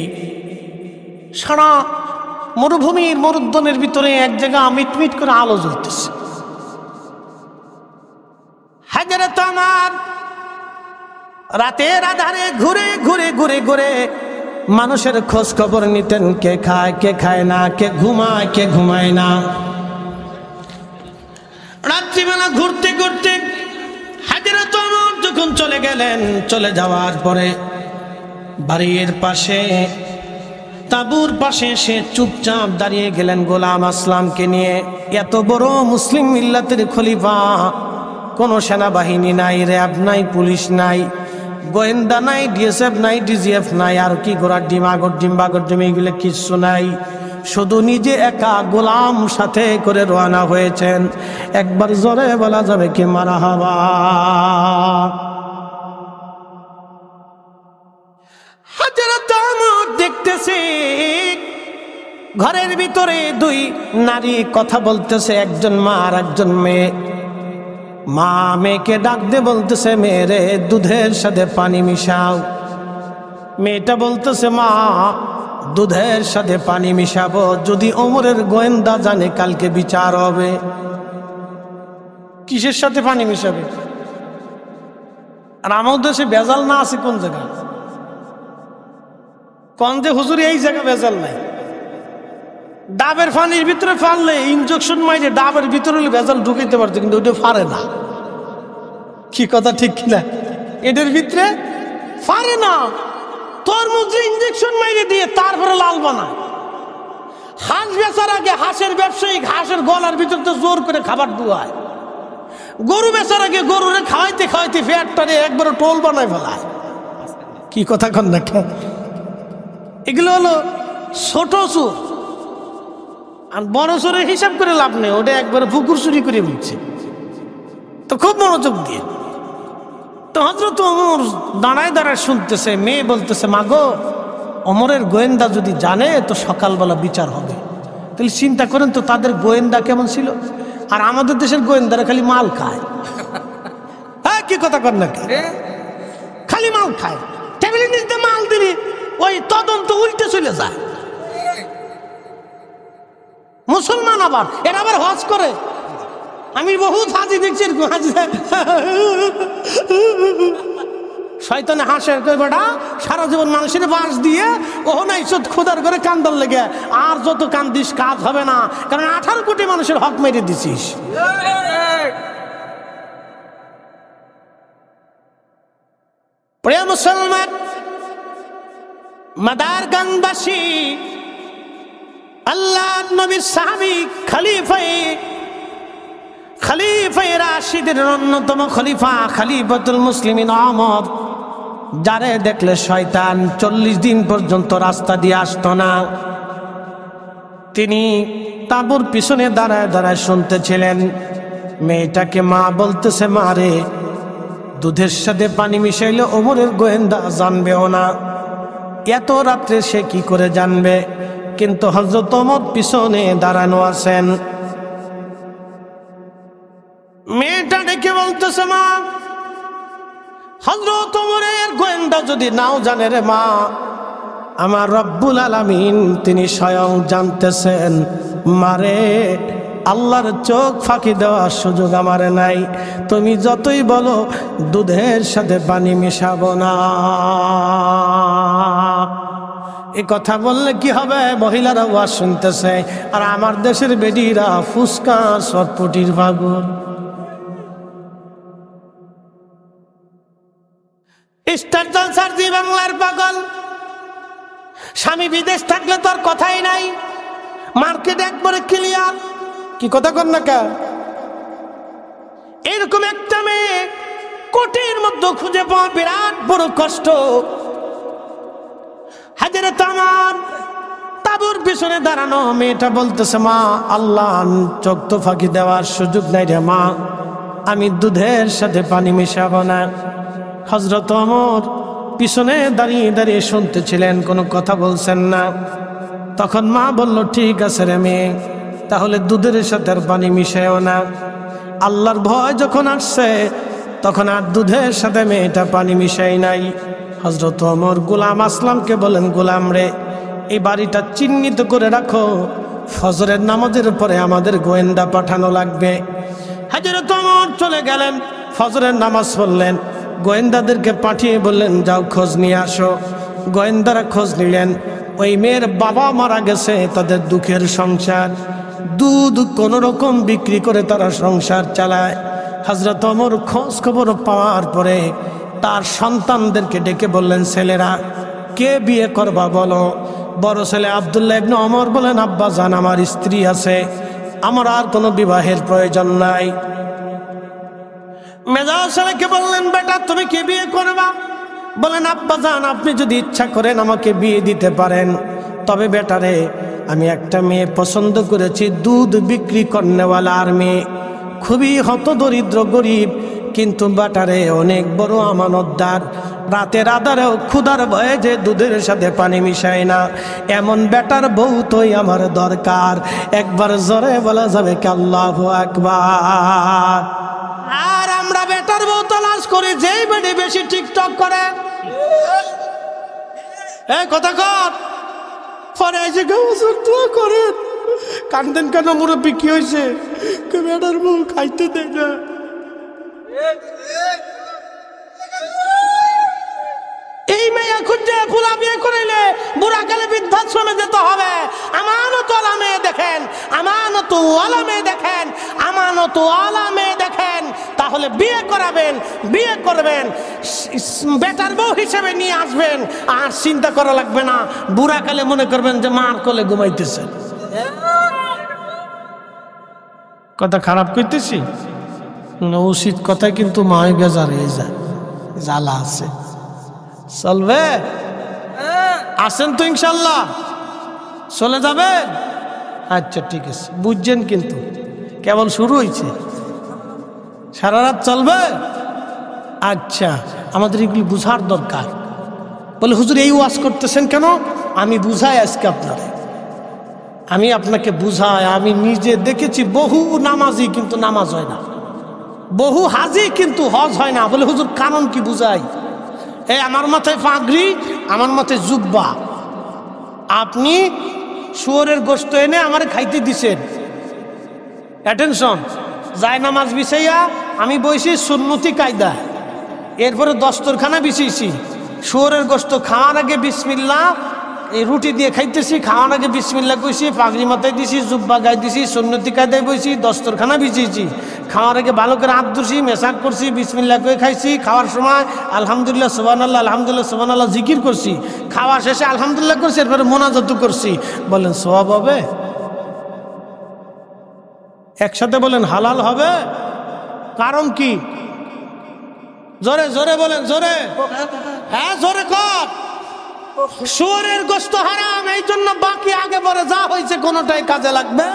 S1: সারা মরুভূমির মরুদ্যানের ভিতরে এক জায়গা মিটমিট করে আলো জ্বলতেছে। হযরত ওমর রাতের আধারে ঘুরে ঘুরে ঘুরে ঘুরে মানুষের খোঁজ খবর নিতেন, কে খায় কে খায় না, কে ঘুমায় কে ঘুমায় না। রাত্রিবেলা ঘুরতে ঘুরতে হযরত ওমর যখন চলে গেলেন, চলে যাওয়ার পরে বাড়ির পাশে তাঁবুর পাশে সে চুপচাপ দাঁড়িয়ে গেলেন গোলাম আসলামকে নিয়ে। এত বড় মুসলিম মিল্লাতের খলিফা, কোনো সেনাবাহিনী নাই, র্যাব নাই, পুলিশ নাই, গোয়েন্দা নাই, ডিএসএফ নাই, ডিজিএফ নাই, আর কি ঘোড়ার ডিম, আগর ডিম, বাগর ডিম, এগুলো কিচ্ছু নাই। শুধু নিজে একা গোলাম সাথে করে রওনা হয়েছেন। একবার জোরে বলা যাবে কি মারহাবা। হযরত ওমর দেখতেছে ঘরের ভিতরে 2 নারী কথা বলতেছে, একজন মা আর একজন মেয়ে। মা মেয়েকে ডাক দিয়ে বলতেছে, মেয়েরে দুধের সাথে পানি মিশাও। মেয়েটা বলতেছে, মা দুধের সাথে পানি মিশাবো, যদি ওমরের গোয়েন্দা জানে কালকে বিচার হবে। কিসের সাথে পানি মিশাবে? আর আমার দেশে ভেজাল না আছে কোন জায়গায়? কোন যে হুজুর এই জায়গা ভেজাল নাই। ডাবের পানির ভিতরে ফাললে ইনজেকশন মাইরে ডাবের ভিতরে ভেজাল ঢুকাইতে পারতো, কিন্তু ওইটা পারে না। কি কথা ঠিক কিনা? এদের ভিতরে পারে না। তরমুজে ইঞ্জেকশন মাইরে দিয়ে তারপরে লাল বানায়। হাঁস বেচার আগে হাঁসের ব্যবসায়ী হাঁসের গলার ভিতর তো জোর করে খাবার দুয়ায়। গরু বেচার আগে গরুরে খাওয়াইতে খাওয়াইতে ফ্যাটটারে একবারে টোল বানায় ফেলায়। কি কথা কন না? এগুলো হলো ছোট চোর, আর বড় চোরের হিসাব করে লাভ নেই, ওটা একবারে পুকুর চুরি করে বুঝছে। তো খুব মনোযোগ দিয়ে তো হযরত ওমর দাঁড়ায় দাঁড়ায় শুনতেছে। মেয়ে বলতেছে, মা গো, ওমরের গোয়েন্দা যদি জানে তো সকালবেলা বিচার হবে। তাহলে চিন্তা করেন তো তাদের গোয়েন্দা কেমন ছিল। আর আমাদের দেশের গোয়েন্দারা খালি মাল খায়। হ্যাঁ, কি কথা কর না, খালি মাল খায়। টেবিলের নিচে মাল দিলি ওই তদন্ত উল্টে চলে যায়। মুসলমান আবার এরা আবার হজ করে। আমি বহুত হাজি দেখছি, শয়তানে হাসের কই বেটা, সারা জীবন মানুষের বাস দিয়ে ওহ না ইজ্জত খোদার করে কান্দার লেগে, আর যত কান্দিস কাজ হবে না, কারণ 18 কোটি মানুষের হক মেরে দিছিস। প্রিয় মুসলমান, মাদারগঞ্জবাসী আল্লাহ নবীর সাহাবী খলিফায়ে রাশিদের অন্যতম খলিফা খলিফাতুল মুসলিমিন ওমর, যারে দেখলে শয়তান 40 দিন পর্যন্ত রাস্তা দিয়ে আসতো না। তিনি তাঁবুর পিছনে দাঁড়ায় দাঁড়ায় শুনতেছিলেন। মেয়েটাকে মা বলতেছে, মা রে, দুধের সাথে পানি মিশাইলে ওমরের গোয়েন্দা জানবেও না। এত রাত্রে সে কি করে জানবে? কিন্তু হযরত ওমর পিছনে দাঁড়ানো আছেন। মেয়েটা ডেকে বলতেছে, মা, হযরত ওমরের গোয়েন্দা যদি নাও জানে রে মা, আমার রব্বুল আলামিন তিনি স্বয়ং জানতেছেন। মারে, আল্লাহর চোখ ফাঁকি দেওয়ার সুযোগ আমারে নাই। তুমি যতই বলো দুধের সাথে পানি মিশাবো না। এ কথা বললে কি হবে? মহিলারা ওয়াজ শুনতেছে, আর আমার দেশের বেডিরা ফুসকা চটপটির পাগল। স্টার জলসার জি বাংলার পাগল। স্বামী বিদেশ থাকলে তোর কথাই নাই, মার্কেট একবারে ক্লিয়ার। কি কথা কর না কা? এরকম একটা মেয়ে কোটির মধ্যে খুঁজে পাওয়া বিরাট বড় কষ্ট। হযরত ওমর তাঁবুর পিছনে দাঁড়ানো। মেয়েটা বলতেছে, মা, আল্লাহ চোখ তো ফাঁকি দেওয়ার সুযোগ নাই রে মা, আমি দুধের সাথে পানি মিশাবো না। হযরত ওমর পিছনে দাঁড়িয়ে দাঁড়িয়ে শুনতেছিলেন, কোনো কথা বলছেন না। তখন মা বলল, ঠিক আছে রে মেয়ে, তাহলে দুধের সাথে আর পানি মিশায়ও না। আল্লাহর ভয় যখন আসছে তখন আর দুধের সাথে মেয়েটা পানি মিশাই নাই। হযরত ওমর গোলাম আসলামকে বলেন, গোলাম রে, এই বাড়িটা চিহ্নিত করে রাখো, ফজরের নামাজের পরে আমাদের গোয়েন্দা পাঠানো লাগবে। হযরত ওমর চলে গেলেন, ফজরের নামাজ পড়লেন, গোয়েন্দাদেরকে পাঠিয়ে বললেন, যাও খোঁজ নিয়ে আসো। গোয়েন্দারা খোঁজ নিলেন, ওই মেয়ের বাবা মারা গেছে, তাদের দুঃখের সংসার, দুধ কোন রকম বিক্রি করে তারা সংসার চালায়। হযরত ওমর খোঁজ খবর পাওয়ার পরে তার সন্তানদেরকে ডেকে বললেন, ছেলেরা কে বিয়ে করবা বলো। বড় ছেলে আব্দুল্লাহ ইবনে ওমর বলেন, আব্বা জান, আমার স্ত্রী আছে, আমার আর কোনো বিবাহের প্রয়োজন নাই। মেজর ছেলেকে বললেন, বেটা তুমি কে বিয়ে করবা? বলেন, আব্বা জান, আপনি যদি ইচ্ছা করেন আমাকে বিয়ে দিতে পারেন, তবে বেটারে আমি একটা মেয়ে পছন্দ করেছি, দুধ বিক্রি করনেওয়ালা আর মেয়ে, খুবই হতদরিদ্র গরিব, কিন্তু বেটারে অনেক বড় আমানতদার, রাতের আধারেও ক্ষুধার ভয়ে যে দুধের সাথে পানি মিশায় না, এমন বেটার বউ তোই আমার দরকার। একবার জোরে বলা যাবে কি আল্লাহু আকবার? আর আমরা বেটার বউ তালাশ করি যেই বেটি বেশি টিকটক করে। কথা কর পরে এসে দোয়া করেন। কান্দেন কেন মুরব্বী, কি হয়েছে? বেটার বউ খাইতে দেয় না। এই মেয়ে খুঁজে ফুলা বিয়ে করিলে বুড়াকালে বৃদ্ধাশ্রমে যেতে হবে। আমানতওয়ালা মেয়ে দেখেন, আমানতওয়ালা মেয়ে দেখেন, আমানতওয়ালা মেয়ে দেখেন, তাহলে বিয়ে করাবেন, বিয়ে করবেন, বেটার বউ হিসেবে নিয়ে আসবেন, আর চিন্তা করা লাগবে না বুড়া কালে মনে করবেন যে মার কোলে ঘুমাইতেছে। কথা খারাপ কইতেছি না, উচিত কথাই কিন্তু মায় বেজার হয়ে যায়, জ্বালা আছে। চলবে? আসেন তো ইনশাল্লাহ, চলে যাবেন? আচ্ছা ঠিক আছে, বুঝছেন কিন্তু কেবল শুরু হয়েছে, সারা রাত চলবে। আচ্ছা, আমাদের এগুলি বুঝার দরকার। বলে হুজুর এই ওয়াজ করতেছেন কেন? আমি বুঝাই আজকে আপনারা, আমি আপনাকে বুঝাই। আমি নিজে দেখেছি বহু নামাজি কিন্তু নামাজ হয় না, বহু হাজি কিন্তু হজ হয় না। বলে হুজুর কারণ কি বুঝাই? এই আমার মাথায় পাগড়ি, আমার মাথায় জুব্বা, আপনি শুয়োরের গোশত এনে আমার খাইতে দিছেন, অ্যাটেনশন, যায় নামাজ বিছাইয়া আমি বইছি সুন্নতি কায়দা, এরপরে দস্তরখানা বিছিয়েছি, শুয়োরের গোশত খাওয়ার আগে বিসমিল্লাহ, এই রুটি দিয়ে খাইতেছি, খাওয়ার আগে বিসমিল্লাহ কইছি, পাগড়ি মাথায় দিছি, জুব্বা গায়ে দিছি, সুন্নতি কায়দায় বইছি, দস্তরখানা বিছিয়েছি, খাওয়ার আগে ভালো করে হাত ধুছি, মেশাক করছি, বিসমিল্লাহ করে খাইছি, খাওয়ার সময় আলহামদুলিল্লাহ সুবহানাল্লাহ আলহামদুলিল্লাহ সুবহানাল্লাহ জিকির করছি, খাওয়া শেষে আলহামদুলিল্লাহ করছি, এরপরে মোনাজাত করছি। বলেন সওয়াব হবে? একসাথে বলেন হালাল হবে? কারণ কি? জোরে জোরে বলেন, জোরে, হ্যাঁ জোরে কর। শুয়োরের গোশত হারাম, এই জন্য বাকি আগে পরে যা হয়েছে কোনোটাই কাজে লাগবে।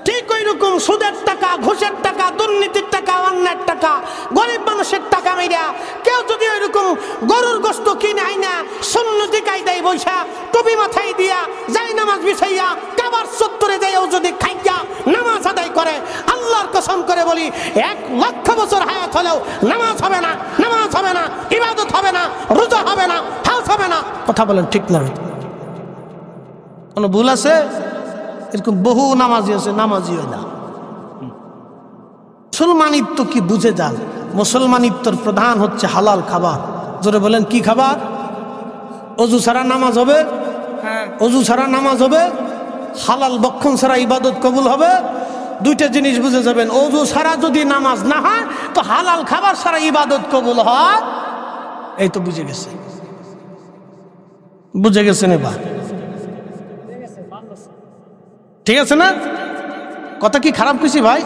S1: ঠিক ওই রকম সুদের টাকা, ঘুষের টাকা, দুর্নীতির টাকা, অন্যায়ের টাকা, গরিব মানুষের টাকা মেরা কেউ যদি ওই রকম গরুর গোশত কিনে আইনা সুন্নতি কায়দায় বৈশা টুপি মাথায় দিয়া যাই নামাজ বিছাইয়া কাবার চত্বরে যাইও যদি খাইয়া নামাজ আদায় করে, আল্লাহর কসম করে বলি 1,00,000 বছর হায়াত হলেও নামাজ হবে না, নামাজ হবে না, ইবাদত হবে না, রোজা হবে না, হজ হবে না। কথা বলেন ঠিক না? কোনো ভুল আছে? এরকম বহু নামাজি আছে, নামাজি হয় না। মুসলমানিত্ব কি বুঝে যান? মুসলমানিত্বর প্রধান হচ্ছে হালাল খাবার। জোরে বলেন কি খাবার? অজু ছাড়া নামাজ হবে? অজু ছাড়া নামাজ হবে? হালাল বক্ষণ ছাড়া ইবাদত কবুল হবে? দুইটা জিনিস বুঝে যাবেন। অজু ছাড়া যদি নামাজ না হয় তো হালাল খাবার ছাড়া ইবাদত কবুল হয়। এই তো বুঝে গেছে, বুঝে গেছেন এবার? ঠিক আছে না? কথা কি খারাপ কিছু ভাই?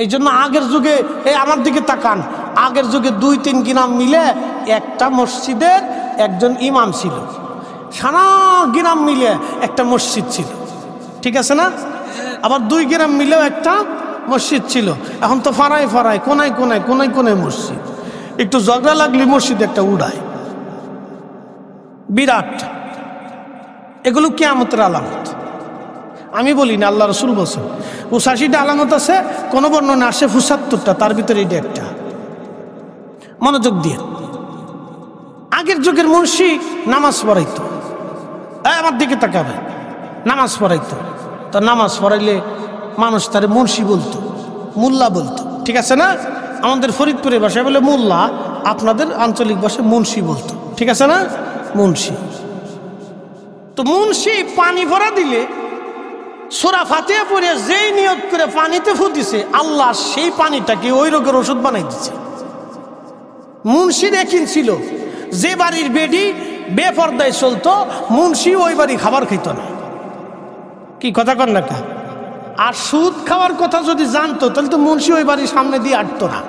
S1: এই জন্য আগের যুগে, এই আমার দিকে তাকান, আগের যুগে 2-3 গ্রাম মিলে একটা মসজিদের একজন ইমাম ছিল, সারা গ্রাম মিলে একটা মসজিদ ছিল, ঠিক আছে না? আবার 2 গ্রাম মিলেও একটা মসজিদ ছিল। এখন তো ফাড়ায় ফাড়ায়, কোনায় কোনায়, কোনায় কোনায় মসজিদ। একটু ঝগড়া লাগলে মসজিদ একটা উড়ায়, বিরাট। এগুলো কিয়ামতের আলামত। আমি বলি না, আল্লাহ রসুল বলছেন 85টা আলামত আছে, কোন বর্ণনা আসে 75টা, তার ভিতরে এটা একটা। মনোযোগ দিয়ে, আগের যুগের মুন্সি নামাজ পড়াইতো, আমার দিকে তাকাবে, নামাজ পড়াইতো। তো নামাজ পড়াইলে মানুষ তারে মুন্সি বলতো, মোল্লা বলতো, ঠিক আছে না? আমাদের ফরিদপুরের ভাষায় বলে মোল্লা, আপনাদের আঞ্চলিক ভাষায় মুন্সি বলতো, ঠিক আছে না? মুন্সি। তো মুন্সি পানি ভরা দিলে সূরা ফাতিহা পড়ে যেই নিয়ত করে পানিতে ফু দিছে, আল্লাহ সেই পানিটাকে ওই রোগের ওষুধ বানাই দিচ্ছে। মুন্সি দেখিন ছিল, যে বাড়ির বেডি বেপর্দায় চলতো, মুন্সি ওই বাড়ি খাবার খাইত না। কি কথা কন না কা? আর সুদ খাওয়ার কথা যদি জানতো তাহলে তো মুন্সি ওই বাড়ির সামনে দিয়ে আটতো না।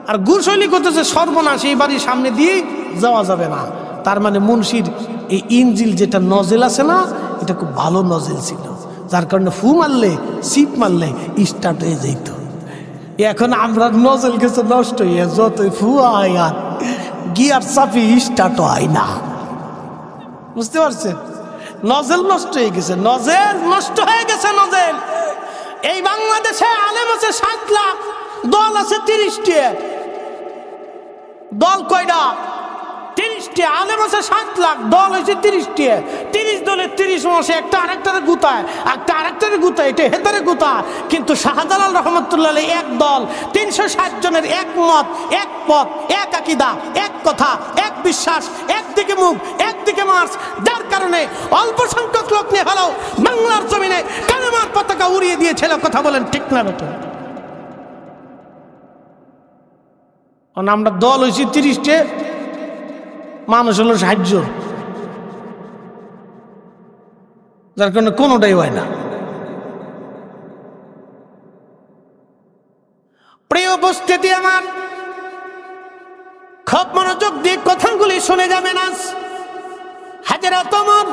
S1: আর গুরশৈলী করতেছে সর্বনাশ, এই বাড়ির সামনে দিয়ে যাওয়া যাবে না। তার মানে মুন্সির এই ইঞ্জিল যেটা নজেল আছে না, এটা খুব ভালো নজেল ছিল, যার কারণে ফু মারলে, সিপ মারলে স্টার্ট হয়ে যেত। এখন আমরা নজেল গেছে নষ্ট হয়ে, যতই ফু আয় আর গিয়ার চাপি স্টার্ট হয় না। বুঝতে পারছেন? নজেল নষ্ট হয়ে গেছে, নজেল নষ্ট হয়ে গেছে। নজেল এই বাংলাদেশে আলেম আছে 7 লাখ, দল আছে 30টি। দল কয়টা? 30টি। আলেম আছে 7 লাখ, দল হয়েছে 30টি। 30 দলের 30 মাসে একটা আরেকটারে গুতায়, একটা আরেকটারে গুতায়, এটা হেতারে গুতায়। কিন্তু শাহজালাল রহমতুল্লাহ আলাইহি এক দল, 360 জনের এক মত, এক পথ, এক আকীদা, এক কথা, এক বিশ্বাস, একদিকে মুখ, একদিকে মার্চ। যার কারণে অল্প সংখ্যক লোক নিয়ে হলেও বাংলার জমিনে কালেমার পতাকা উড়িয়ে দিয়েছিল। কথা বলেন ঠিক না বেটা? আমরা দল হয়েছি 30টে, মানুষ হলো 60 জন, যার কারণে কোনোটাই হয় না। প্রিয় উপস্থিতি আমার, খুব মনোযোগ দিয়ে কথাগুলি শুনে যাবেন। আজ হাজেরা ওমর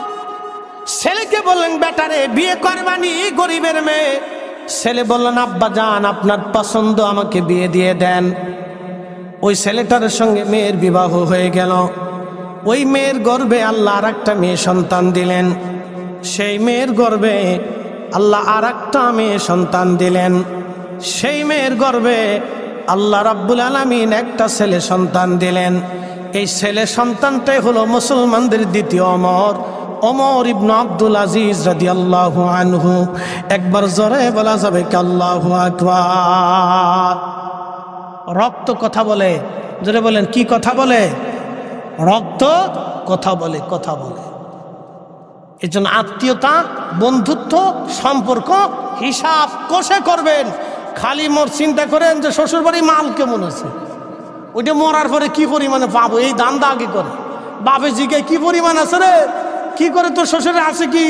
S1: ছেলেকে বললেন, বেটারে বিয়ে করবানি, গরিবের মেয়ে। ছেলে বললেন, আব্বা জান আপনার পছন্দ, আমাকে বিয়ে দিয়ে দেন। ওই ছেলেটার সঙ্গে মেয়ের বিবাহ হয়ে গেল। ওই মেয়ের গর্ভে আল্লাহ আর একটা মেয়ে সন্তান দিলেন। সেই মেয়ের গর্ভে আল্লাহ আর একটা মেয়ে সন্তান দিলেন। সেই মেয়ের গর্ভে আল্লাহ রাব্বুল আলামিন একটা ছেলে সন্তান দিলেন। এই ছেলে সন্তানটাই হলো মুসলমানদের দ্বিতীয় ওমর, ওমর ইবনে আব্দুল আজিজ রাদিয়াল্লাহু আনহু। একবার জোরে বলা যাবে কি আল্লাহু আকবার। রক্ত কথা বলে, জোরে বলেন কি কথা বলে? রক্ত কথা বলে, কথা বলে। এই জন্য আত্মীয়তা, বন্ধুত্ব, সম্পর্ক হিসাব কষে করবেন। খালি মোর চিন্তা করেন যে শ্বশুর বাড়ি মাল কেমন আছে, ওইটা মরার পরে কি পরিমাণে পাবো, এই দান্দা আগে করে। বাপে জিগে কি পরিমাণ আছে রে, কি করে তোর শ্বশুরে আছে কি,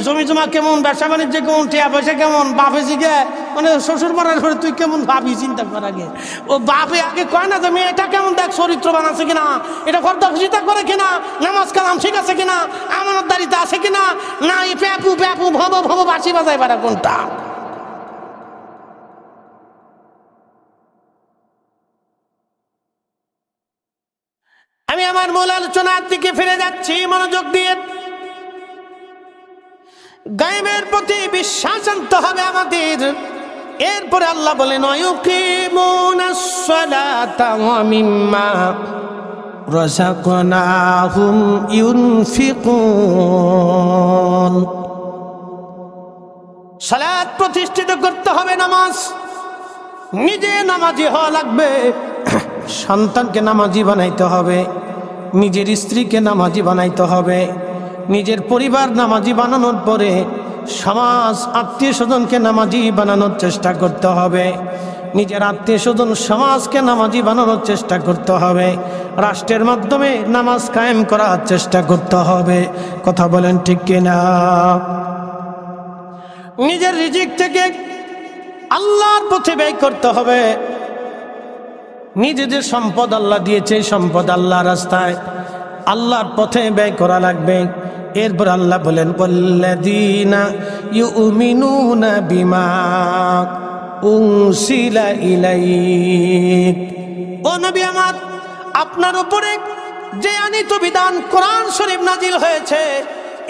S1: জমি জমা কেমন, ব্যবসা বাণিজ্য কেমন, টিয়া পয়সা কেমন, বাপে জিগে মানে শ্বশুর মরার পরে তুই কেমন ভাবি, চিন্তা কর আগে। ও বাপে আগে কয় না যে মেয়েটা কেমন, দেখ চরিত্রবান আছে কিনা, এটা কর্তা খুশিতা করে কিনা, নামাজ কালাম ঠিক আছে কিনা, আমানতদারিতে আছে কিনা, না এই প্যাপু প্যাপু ভব ভব বাঁশি বাজায় পারা কোনটা। আমি আমার মূল আলোচনার দিকে ফিরে যাচ্ছি মনোযোগ দিয়ে। গায়েবের প্রতি বিশ্বাস আনতে হবে আমাদের। এরপরে আল্লাহ বলেন, ওয়ায়ুকিমুনাস সালাতা ওয়া মিম্মা রাযাকনাহুম ইউনফিকুন। সালাত প্রতিষ্ঠিত করতে হবে, নামাজ, নিজে নামাজি হওয়া লাগবে, সন্তানকে নামাজি বানাইতে হবে, নিজের স্ত্রীকে নামাজি বানাইতে হবে, নিজের পরিবার নামাজি বানানোর পরে সমাজ আত্মীয় স্বজনকে নামাজি বানানোর চেষ্টা করতে হবে, নিজের আত্মীয় স্বজন সমাজকে নামাজি বানানোর চেষ্টা করতে হবে, রাষ্ট্রের মাধ্যমে নামাজ কায়েম করার চেষ্টা করতে হবে। কথা বলেন ঠিক কিনা? নিজের রিজিক থেকে আল্লাহর পথে ব্যয় করতে হবে। নিজেদের সম্পদ আল্লাহ দিয়েছে, সম্পদ আল্লাহর রাস্তায় আল্লাহর পথে ব্যয় করা লাগবে। এরপর আল্লাহ বলেন, ওয়াল্লাযীনা ইউমিনুনা বিমা উনসিলা ইলাইক। ও নবী আমার, আপনার উপরে যে আনিত বিধান কোরআন শরীফ নাজিল হয়েছে,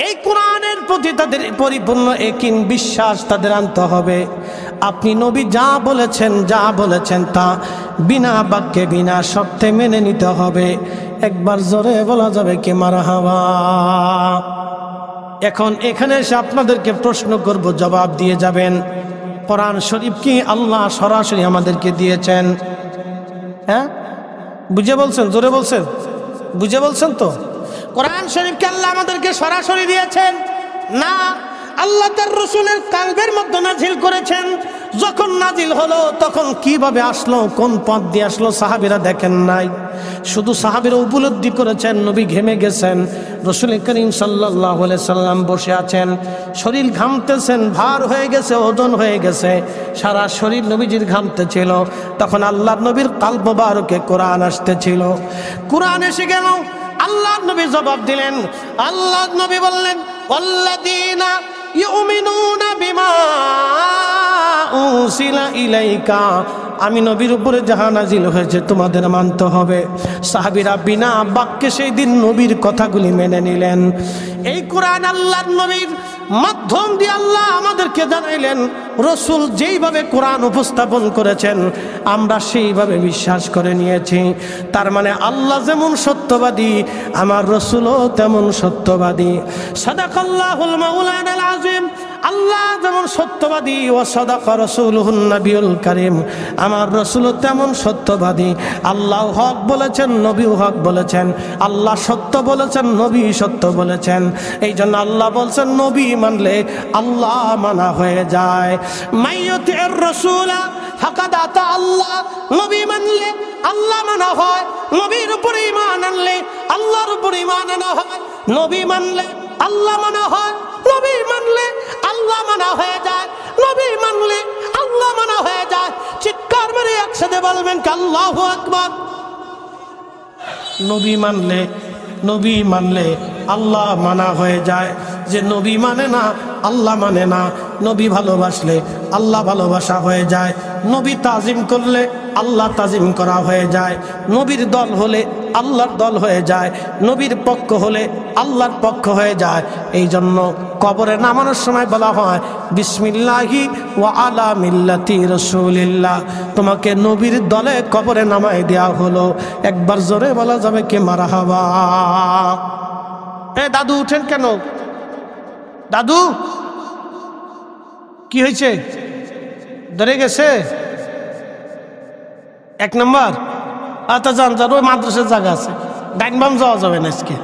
S1: এই কোরআনের প্রতি তাদের পরিপূর্ণ ইয়াকিন, বিশ্বাস তাদের আনতে হবে। আপনি নবী যা বলেছেন তা বিনা বাক্যে বিনা শর্তে মেনে নিতে হবে। একবার জোরে বলা যাবে কি মারহাবা। এখন এখানে এসে আপনাদেরকে প্রশ্ন করব, জবাব দিয়ে যাবেন। কোরআন শরীফ কি আল্লাহ সরাসরি আমাদেরকে দিয়েছেন? হ্যাঁ, বুঝে বলছেন? জোরে বলছেন? বুঝে বলছেন তো? কোরআন শরীফকে আল্লাহ আমাদেরকে সরাসরি দিয়েছেন না, আল্লাহ তার রাসূলের কালবের মধ্যে নাজিল করেছেন। যখন নাজিল হলো তখন কিভাবে আসলো, কোন পথ দিয়ে আসলো সাহাবীরা দেখেন নাই, শুধু সাহাবীরা উপলব্ধি করেছেন নবী ঘেমে গেছেন, রাসূল করিম সাল্লাল্লাহু আলাইহি সাল্লাম বসে আছেন, শরীর ঘামতেছেন, ভার হয়ে গেছে, ওজন হয়ে গেছে, সারা শরীর নবীজির ঘামতেছিল। তখন আল্লাহর নবীর কালব মোবারকে কোরআন আসতেছিল। কোরআন এসে গেল, আল্লাহর নবী জবাব দিলেন। আল্লাহর নবী বললেন, ওয়াল্লাযীনা ইউমিনুনা বিমা উনসিলা ইলাইকা। আমি নবীর উপরে যাহা নাজিল হয়েছে তোমাদের মানতে হবে। সাহাবীরা বিনা বাক্যে সেই দিন নবীর কথাগুলি মেনে নিলেন। এই কোরআন আল্লাহর নবীর মাধ্যম দিয়ে আল্লাহ আমাদেরকে জানাইলেন, রাসূল যেইভাবে কোরআন উপস্থাপন করেছেন আমরা সেইভাবে বিশ্বাস করে নিয়েছি। তার মানে আল্লাহ যেমন সত্যবাদী, আমার রাসূলও তেমন সত্যবাদী। সাদাকাল্লাহুল মাওলানাল আযীম। আল্লাহ যেমন সত্যবাদী, ওয়া সাদাকা রাসূলুহুন নবিয়ুল কারীম, আমার রাসূলও তেমন সত্যবাদী। আল্লাহ হক বলেছেন, নবীও হক বলেছেন। আল্লাহ সত্য বলেছেন, নবী সত্য বলেছেন। এই জন্য আল্লাহ বলছেন, নবী মানলে আল্লাহ মানা হয়ে যায়। মাইয়ুতির রাসূলা ফাকাদ আতা আল্লাহ। নবী মানলে আল্লাহ মানা হয়, নবীর উপরে ঈমান আনলে আল্লাহর উপরে ঈমান আনা হয়। নবী মানলে আল্লাহ মানা হয়, নবী মানলে আল্লাহ মানা হয়ে যায়, নবী মানলে আল্লাহ মানা হয়ে যায়। চিৎকার মেরে একসাথে বলবেন আল্লাহু আকবার। নবী মানলে আল্লাহ মানা হয়ে যায়। যে নবী মানে না, আল্লাহ মানে না। নবী ভালোবাসলে আল্লাহ ভালোবাসা হয়ে যায়। নবী তাজিম করলে আল্লাহ তাজিম করা হয়ে যায়। নবীর দল হলে আল্লাহর দল হয়ে যায়। নবীর পক্ষ হলে আল্লাহর পক্ষ হয়ে যায়। এই জন্য কবরে নামানোর সময় বলা হয় বিসমিল্লাহি ওয়া আলা মিল্লাতি রাসূলিল্লাহ। তোমাকে নবীর দলে কবরে নামায় দেওয়া হলো। একবার জোরে বলা যাবে কি মারহাবা। দাদু উঠেন কেন? দাদু কি হয়েছে? ধরে গেছে 1 নম্বর। আচ্ছা যান যান, ওই মাদ্রাসার জায়গা আছে, ডাইন বাম যাওয়া যাবে না আজকে।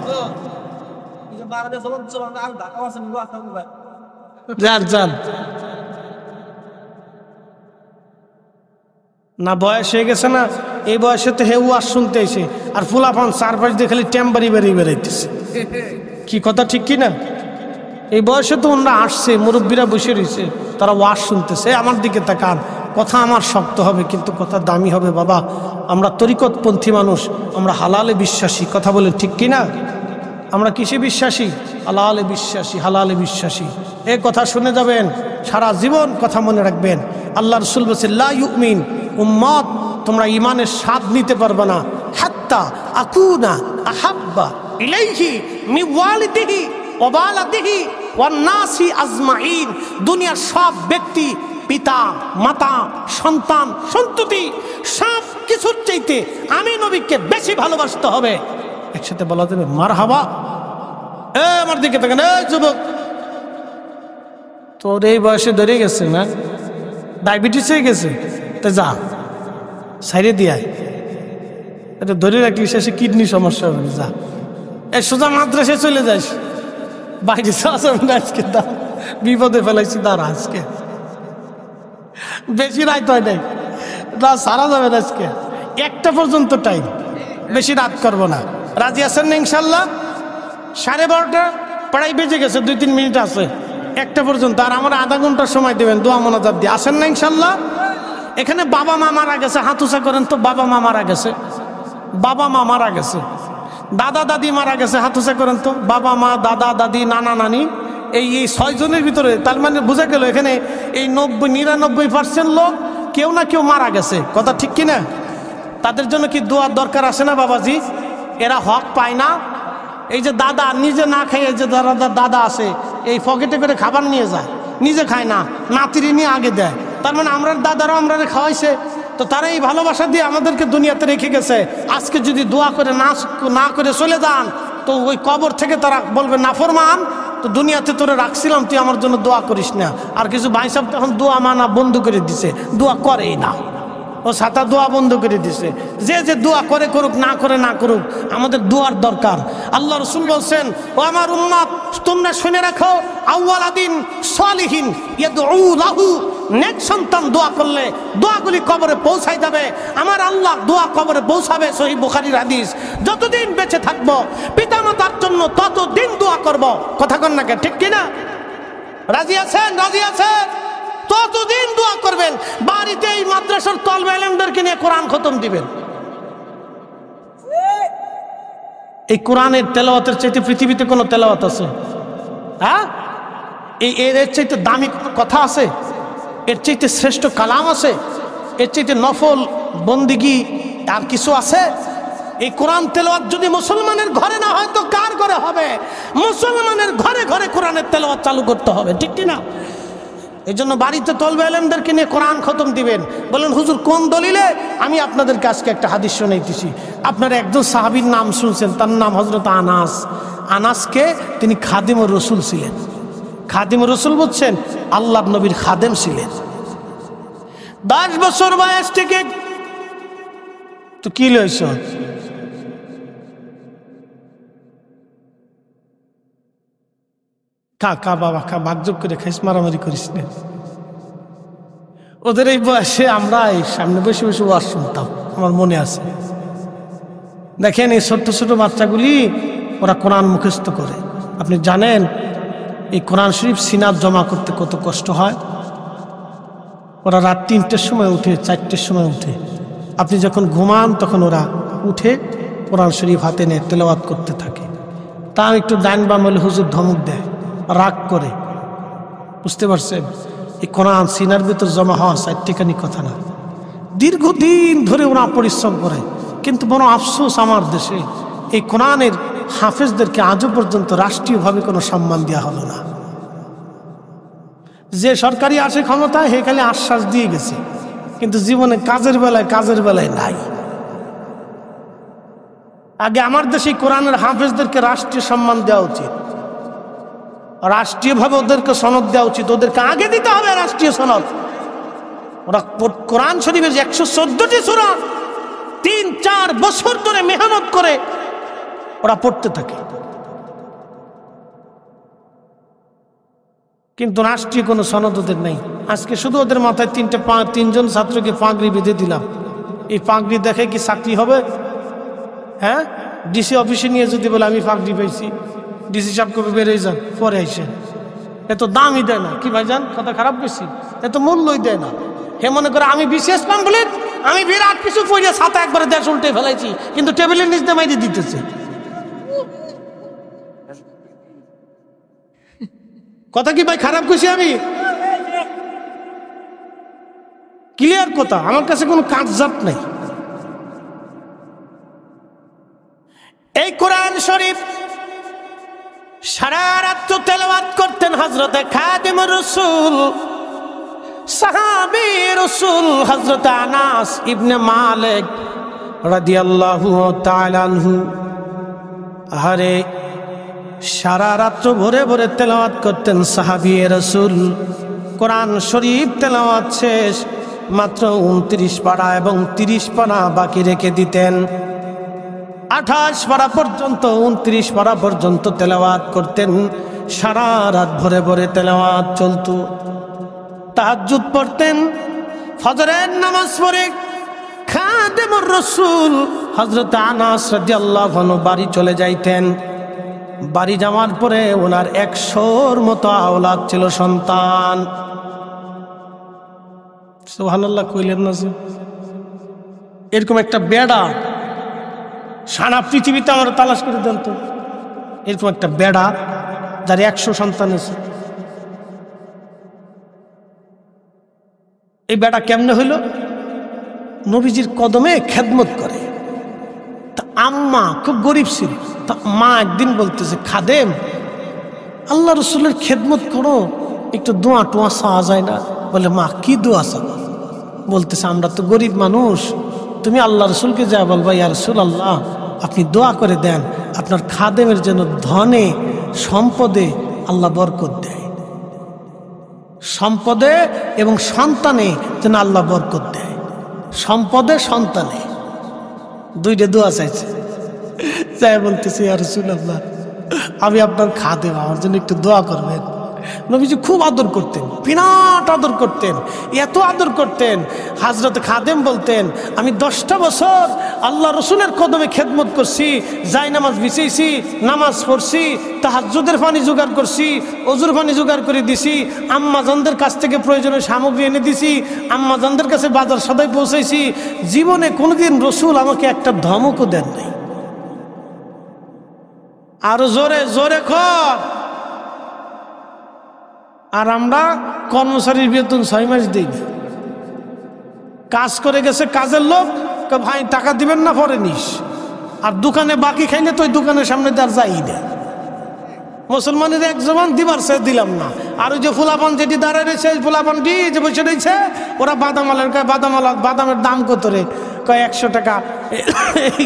S1: যান যান না, বয়স হয়ে গেছে না, এই বয়সে তো হেউ আর শুনতে এসে আর ফুলাফান চারপাশ দিয়ে খালি টেম্বারি বেরিয়ে বেড়াইতেছে। কি কথা ঠিক কি না? এই বয়সে তো ওনারা আসছে, মুরব্বীরা বসে রয়েছে, তারা ওয়াজ শুনতেছে। আমার দিকে তাকান, কথা আমার শক্ত হবে কিন্তু কথা দামি হবে বাবা। আমরা তরিকতপন্থী মানুষ, আমরা হালালে বিশ্বাসী। কথা বলে ঠিক কি না? আমরা কিসে বিশ্বাসী? হালালে বিশ্বাসী, হালালে বিশ্বাসী। এই কথা শুনে যাবেন, সারা জীবন কথা মনে রাখবেন। আল্লাহ রাসূল বলেছেন লা ইউমিন উম্মত, তোমরা ইমানের স্বাদ নিতে পারবে না হাত্তা আকুনা আহাব্বা ইলাইহি মিন ওয়ালিদিহি ওয়া ওয়ালাদিহি ওয়ান নাসি আজমাইন। দুনিয়ার সব ব্যক্তি, পিতা মাতা সন্তান সন্ততি সব কিছুর চাইতে আমি নবীকে বেশি ভালোবাসতে হবে। একসাথে বলা যাবে মারহাবা। আমার দিকে দেখেন, যুবক তোর এই বয়সে ধরে গেছে না, ডায়াবেটিস হয়ে গেছে, তা যা সাইডে দিয়ে এটা ধরে রাখলি শেষে কিডনি সমস্যা হবে। যা সোজা মাদ্রাসায় চলে যাস, বাইরে আজকে বিপদে ফেলাইছি। দাঁড়া, আজকে বেশি রাত হয় নাই, রাত সারা যাবে না, আজকে 1টা পর্যন্ত টাইম, বেশি রাত করবো না। রাজি আছেন না ইনশাল্লাহ? 12:30 প্রায় বেজে গেছে, 2-3 মিনিট আছে 1টা পর্যন্ত। আর আমার আধা ঘন্টার সময় দেবেন দোয়া মোনাজাত দিয়ে। আসেন না ইনশাল্লাহ? এখানে বাবা মা মারা গেছে, হাত উঁচা করেন তো। বাবা মা মারা গেছে, বাবা মা মারা গেছে। দাদা দাদি মারা গেছে, হাত উঁচা করেন তো। বাবা মা, দাদা দাদি, নানা নানি, এই 6 জনের ভিতরে তার মানে বোঝা গেল এখানে এই 99% লোক কেউ না কেউ মারা গেছে। কথা ঠিক কিনা? তাদের জন্য কি দোয়ার দরকার আছে না বাবাজি? এরা হক পায় না। এই যে দাদা নিজে না খায়, এই যে দাদা আছে এই পকেটে করে খাবার নিয়ে যায়, নিজে খায় না, নাতিরি নিয়ে আগে দেয়। তার মানে আমরা দাদারাও আমরা খাওয়াইছে, তো তারা এই ভালোবাসা দিয়ে আমাদেরকে দুনিয়াতে রেখে গেছে। আজকে যদি দোয়া করে না করে চলে যান, তো ওই কবর থেকে তারা বলবে নাফরমান, তো দুনিয়াতে তোরে রাখছিলাম, তুই আমার জন্য দোয়া করিস না। আর কিছু ভাই সাহেব তখন দোয়া মানা বন্ধ করে দিছে, দোয়া করেই না, ও সাতা দোয়া বন্ধ করে দিছে। যে দোয়া করে করুক, না করে না করুক, আমাদের দোয়ার দরকার। আল্লাহ রাসূল বলছেন, ও আমার উম্মত তোমরা শুনে রাখো, আউয়ালাদিন সালিহিন ইয়াদউ লাহু, নেক সন্তান দোয়া করলে দোয়াগুলি কবরে পৌঁছায় যাবে। আমার আল্লাহ দোয়া কবরে পৌঁছাবে। সহিহ বুখারীর হাদিস। যতদিন বেঁচে থাকবো পিতামাতার জন্য ততদিন দোয়া করব। কথা কন না কে? ঠিক কিনা? রাজি আছেন? রাজি আছেন? ততদিন দোয়া করবেন। বাড়িতে এই মাদ্রাসার তলবে আলেমদেরকে নিয়ে কোরআন খতম দিবেন। এই কোরআনের তেলাওয়াতের চাইতে পৃথিবীতে কোনো তেলাওয়াত আছে? হ্যাঁ, এর চাইতে দামি কোনো কথা আছে? এর চাইতে শ্রেষ্ঠ কালাম আছে? এর চাইতে নফল বন্দিগি আর কিছু আছে? এই কোরআন তেলাওয়াত যদি মুসলমানের ঘরে না হয় তো কার ঘরে হবে? মুসলমানের ঘরে ঘরে কোরআনের তেলাওয়াত চালু করতে হবে। ঠিক কিনা? এই জন্য বাড়িতে তলবে আলেমদেরকে নিয়ে কোরআন খতম দিবেন। বলেন হুজুর কোন দলিলে? আমি আপনাদের কাছকে একটা হাদিস শোনাইতেছি। আপনারা একজন সাহাবীর নাম শুনছেন, তার নাম হযরত আনাস। আনাসকে তিনি খাদিমুর রাসূল ছিলেন। খাদিমুর রাসূল বুঝছেন? আল্লাহর নবীর খাদেম ছিলেন। 10 বছর বয়স থেকে তো কি লইছ? খা বাবা খা, ভাগযোগ করে খাইস, মারামারি করিস না। ওদের এই বয়সে আমরা এই সামনে বসে বসে ওয়াজ শুনতাম, আমার মনে আছে। দেখেন এই ছোট্ট ছোট বাচ্চাগুলি ওরা কোরআন মুখস্থ করে। আপনি জানেন এই কোরআন শরীফ সিনাত জমা করতে কত কষ্ট হয়। ওরা রাত 3টের সময় উঠে, 4টের সময় উঠে। আপনি যখন ঘুমান তখন ওরা উঠে কোরআন শরীফ হাতে নিয়ে তেলাওয়াত করতে থাকে। তা একটু ডাইন বাম হলে হুজুর ধমক দেয়, রাগ করে। বুঝতে পারছেন? এই কোরআন সিনার ভিতর জমা হওয়া চারটিখানি কথা না। দীর্ঘদিন ধরে ওরা পরিশ্রম করে। কিন্তু বড় আফসোস আমার দেশে এই কোরআনের হাফেজদেরকে আজও পর্যন্ত রাষ্ট্রীয়ভাবে কোনো সম্মান দেওয়া হলো না। যে সরকারি আসে ক্ষমতায় হে খালি আশ্বাস দিয়ে গেছে, কিন্তু জীবনে কাজের বেলায় নাই। আগে আমার দেশে কোরআনের হাফেজদেরকে রাষ্ট্রীয় সম্মান দেওয়া উচিত, রাষ্ট্রীয়ভাবে ওদেরকে সনদ দেওয়া উচিত। ওদেরকে আগে দিতে হবে রাষ্ট্রীয় সনদ। ওরা কোরআন শরীফের 114টি সূরা 3-4 বছর ধরে মেহনত করে ওরা পড়তে থাকে, কিন্তু রাষ্ট্রীয় কোনো সনদ ওদের নেই। আজকে শুধু ওদের মাথায় 3জন ছাত্রকে পাগড়ি বেঁধে দিলাম। এই পাগড়ি দেখে কি চাকরি হবে? হ্যাঁ, ডিসি অফিসে নিয়ে যদি বলে আমি পাগড়ি পাইছি, ডিসি সাহেব কবে বেরোয় যান, পরে আইসেন। এত দামই দেয় না কি ভাইজান, কথা খারাপ বেশি, এত মূল্যই দেয় না। হে মনে করে আমি বিশেষ পাম বলে আমি বিরাট কিছু পড়ে ছাতা একবারে দেশ উল্টে ফেলাইছি, কিন্তু টেবিলের নিচ দিয়ে মাইরে দিতেছে। কথা কি ভাই খারাপ খুশি? আমি ক্লিয়ার কথা, আমার কাছে কোনো কাজজাত নাই। এই কোরআন শরীফ সারা রাত তেলাওয়াত করতেন হযরতে খাদিমুর রাসূল সাহাবী রাসূল হযরত আনাস ইবনে মালিক রাদিয়াল্লাহু তাআলা আনহু। আরে সারা রাত ভরে ভরে তেলাওয়াত করতেন সাহাবী রাসূল। কোরআন শরীফ তেলাওয়াত শেষ মাত্র 29 পারা এবং 30 পারা বাকি রেখে দিতেন। 28 পারা পর্যন্ত 29 পারা পর্যন্ত তেলাওয়াত করতেন। সারা রাত ভরে ভরে তেলাওয়াত চলত। তাহাজ্জুদ পড়তেন, ফজরের নামাজ পড়ে খাদিমুর রাসূল হযরত আনাস রাদিয়াল্লাহু আনহু বাড়ি চলে যাইতেন। বাড়ি যাওয়ার পরে ওনার 100-র মতো আওলাদ ছিল, সন্তান। সুবহানাল্লাহ কইলেন না যে? এরকম একটা বেড়া সারা পৃথিবীতে আমরা তালাশ করে দেন তো, এরকম একটা বেড়া যার 100 সন্তান আছে। এই বেড়া কেমনে হইল? নবীজির কদমে খেদমত করে। তা আম্মা খুব গরিব ছিল, তা মা একদিন বলতেছে, খাদেম আল্লাহ রসুলের খেদমত করো, একটু দোয়া টোয়া চাওয়া যায় না? বলে, মা কি দোয়া চাও? বলতেছে, আমরা তো গরিব মানুষ, তুমি আল্লাহ রসুলকে যা বলবা, ইয়া রাসূলুল্লাহ আপনি দোয়া করে দেন আপনার খাদেমের যেন ধনে সম্পদে আল্লাহ বরকত দেয়, সম্পদে এবং সন্তানে যেন আল্লাহ বরকত দেয়। সম্পদে সন্তানে দুইটা দোয়া চাইছে। চাই বলতেছি, ইয়া রাসূলুল্লাহ আমি আপনার খাদেম, আমার জন্য একটু দোয়া করবেন। নবীজি খুব আদর করতেন, বিরাট আদর করতেন, এত আদর করতেন। হযরত খাদেম বলতেন, আমি 10টা বছর আল্লাহ রসুলের কদমে খেদমত করছি, যাই নামাজ বিছাইছি, নামাজ পড়ছি, তাহাজ্জুদের পানি জোগাড় করছি, ওজুর পানি জোগাড় করে দিছি, আম্মাজানদের কাছ থেকে প্রয়োজনীয় সামগ্রী এনে দিছি, আম্মাজানদের কাছে বাজার সদাই পৌঁছাইছি। জীবনে কোনোদিন রসুল আমাকে একটা ধমকও দেন নাই। আরো জোরে জোরে কর। আর আমরা কর্মচারীর বেতন 6 মাস দিই না। কাজ করে গেছে কাজের লোক, ভাই টাকা দিবেন না, পরে নিস। আর দোকানে বাকি খাইলে তো ওই দোকানের সামনে তার যাই না। মুসলমানের এক জবান দিবার সে দিলাম না। আর ওই যে ফুলাপান যেটি দাঁড়ায় রয়েছে, ফুলাপান যে বসে রয়েছে, ওরা বাদামালের কয় বাদামের দাম কত রে? কয় 100 টাকা।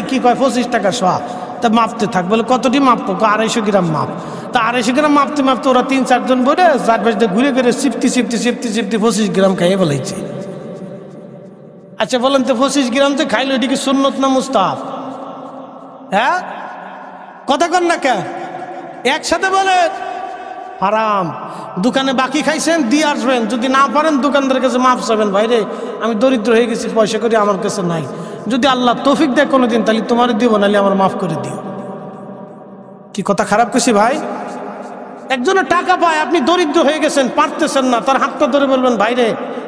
S1: কি কয় 25 টাকা শোয়া। তা মাপতে থাক। বলে কতটি মাপবো? 250 গ্রাম মাপ। তা 250 গ্রাম মাপতে মাপতে ওরা 3-4 জন বলে 4 বাজতে ঘুরে ঘুরে চিপতি 25 গ্রাম খাইয়ে বলাইছে। আচ্ছা বলেন তো, 25 গ্রাম যে খাইলো এটি কি সুন্নত না মুস্তাহাব? হ্যাঁ কথা কন না কে? একসাথে বলে হারাম। দোকানে বাকি খাইছেন দিয়ে আসবেন, যদি না পারেন দোকানদারের কাছে মাফ চাবেন, ভাইরে আমি দরিদ্র হয়ে গেছি, পয়সা করে আমার কাছে নাই, যদি আল্লাহ তৌফিক দেয় কোনোদিন তাহলে তোমার দিব, নাহলে আমার মাফ করে দিও। কি কথা খারাপ করছি ভাই? একজনের টাকা পায়, আপনি দরিদ্র হয়ে গেছেন, পারতেছেন না, তার হাতটা ধরে বলবেন, ভাইরে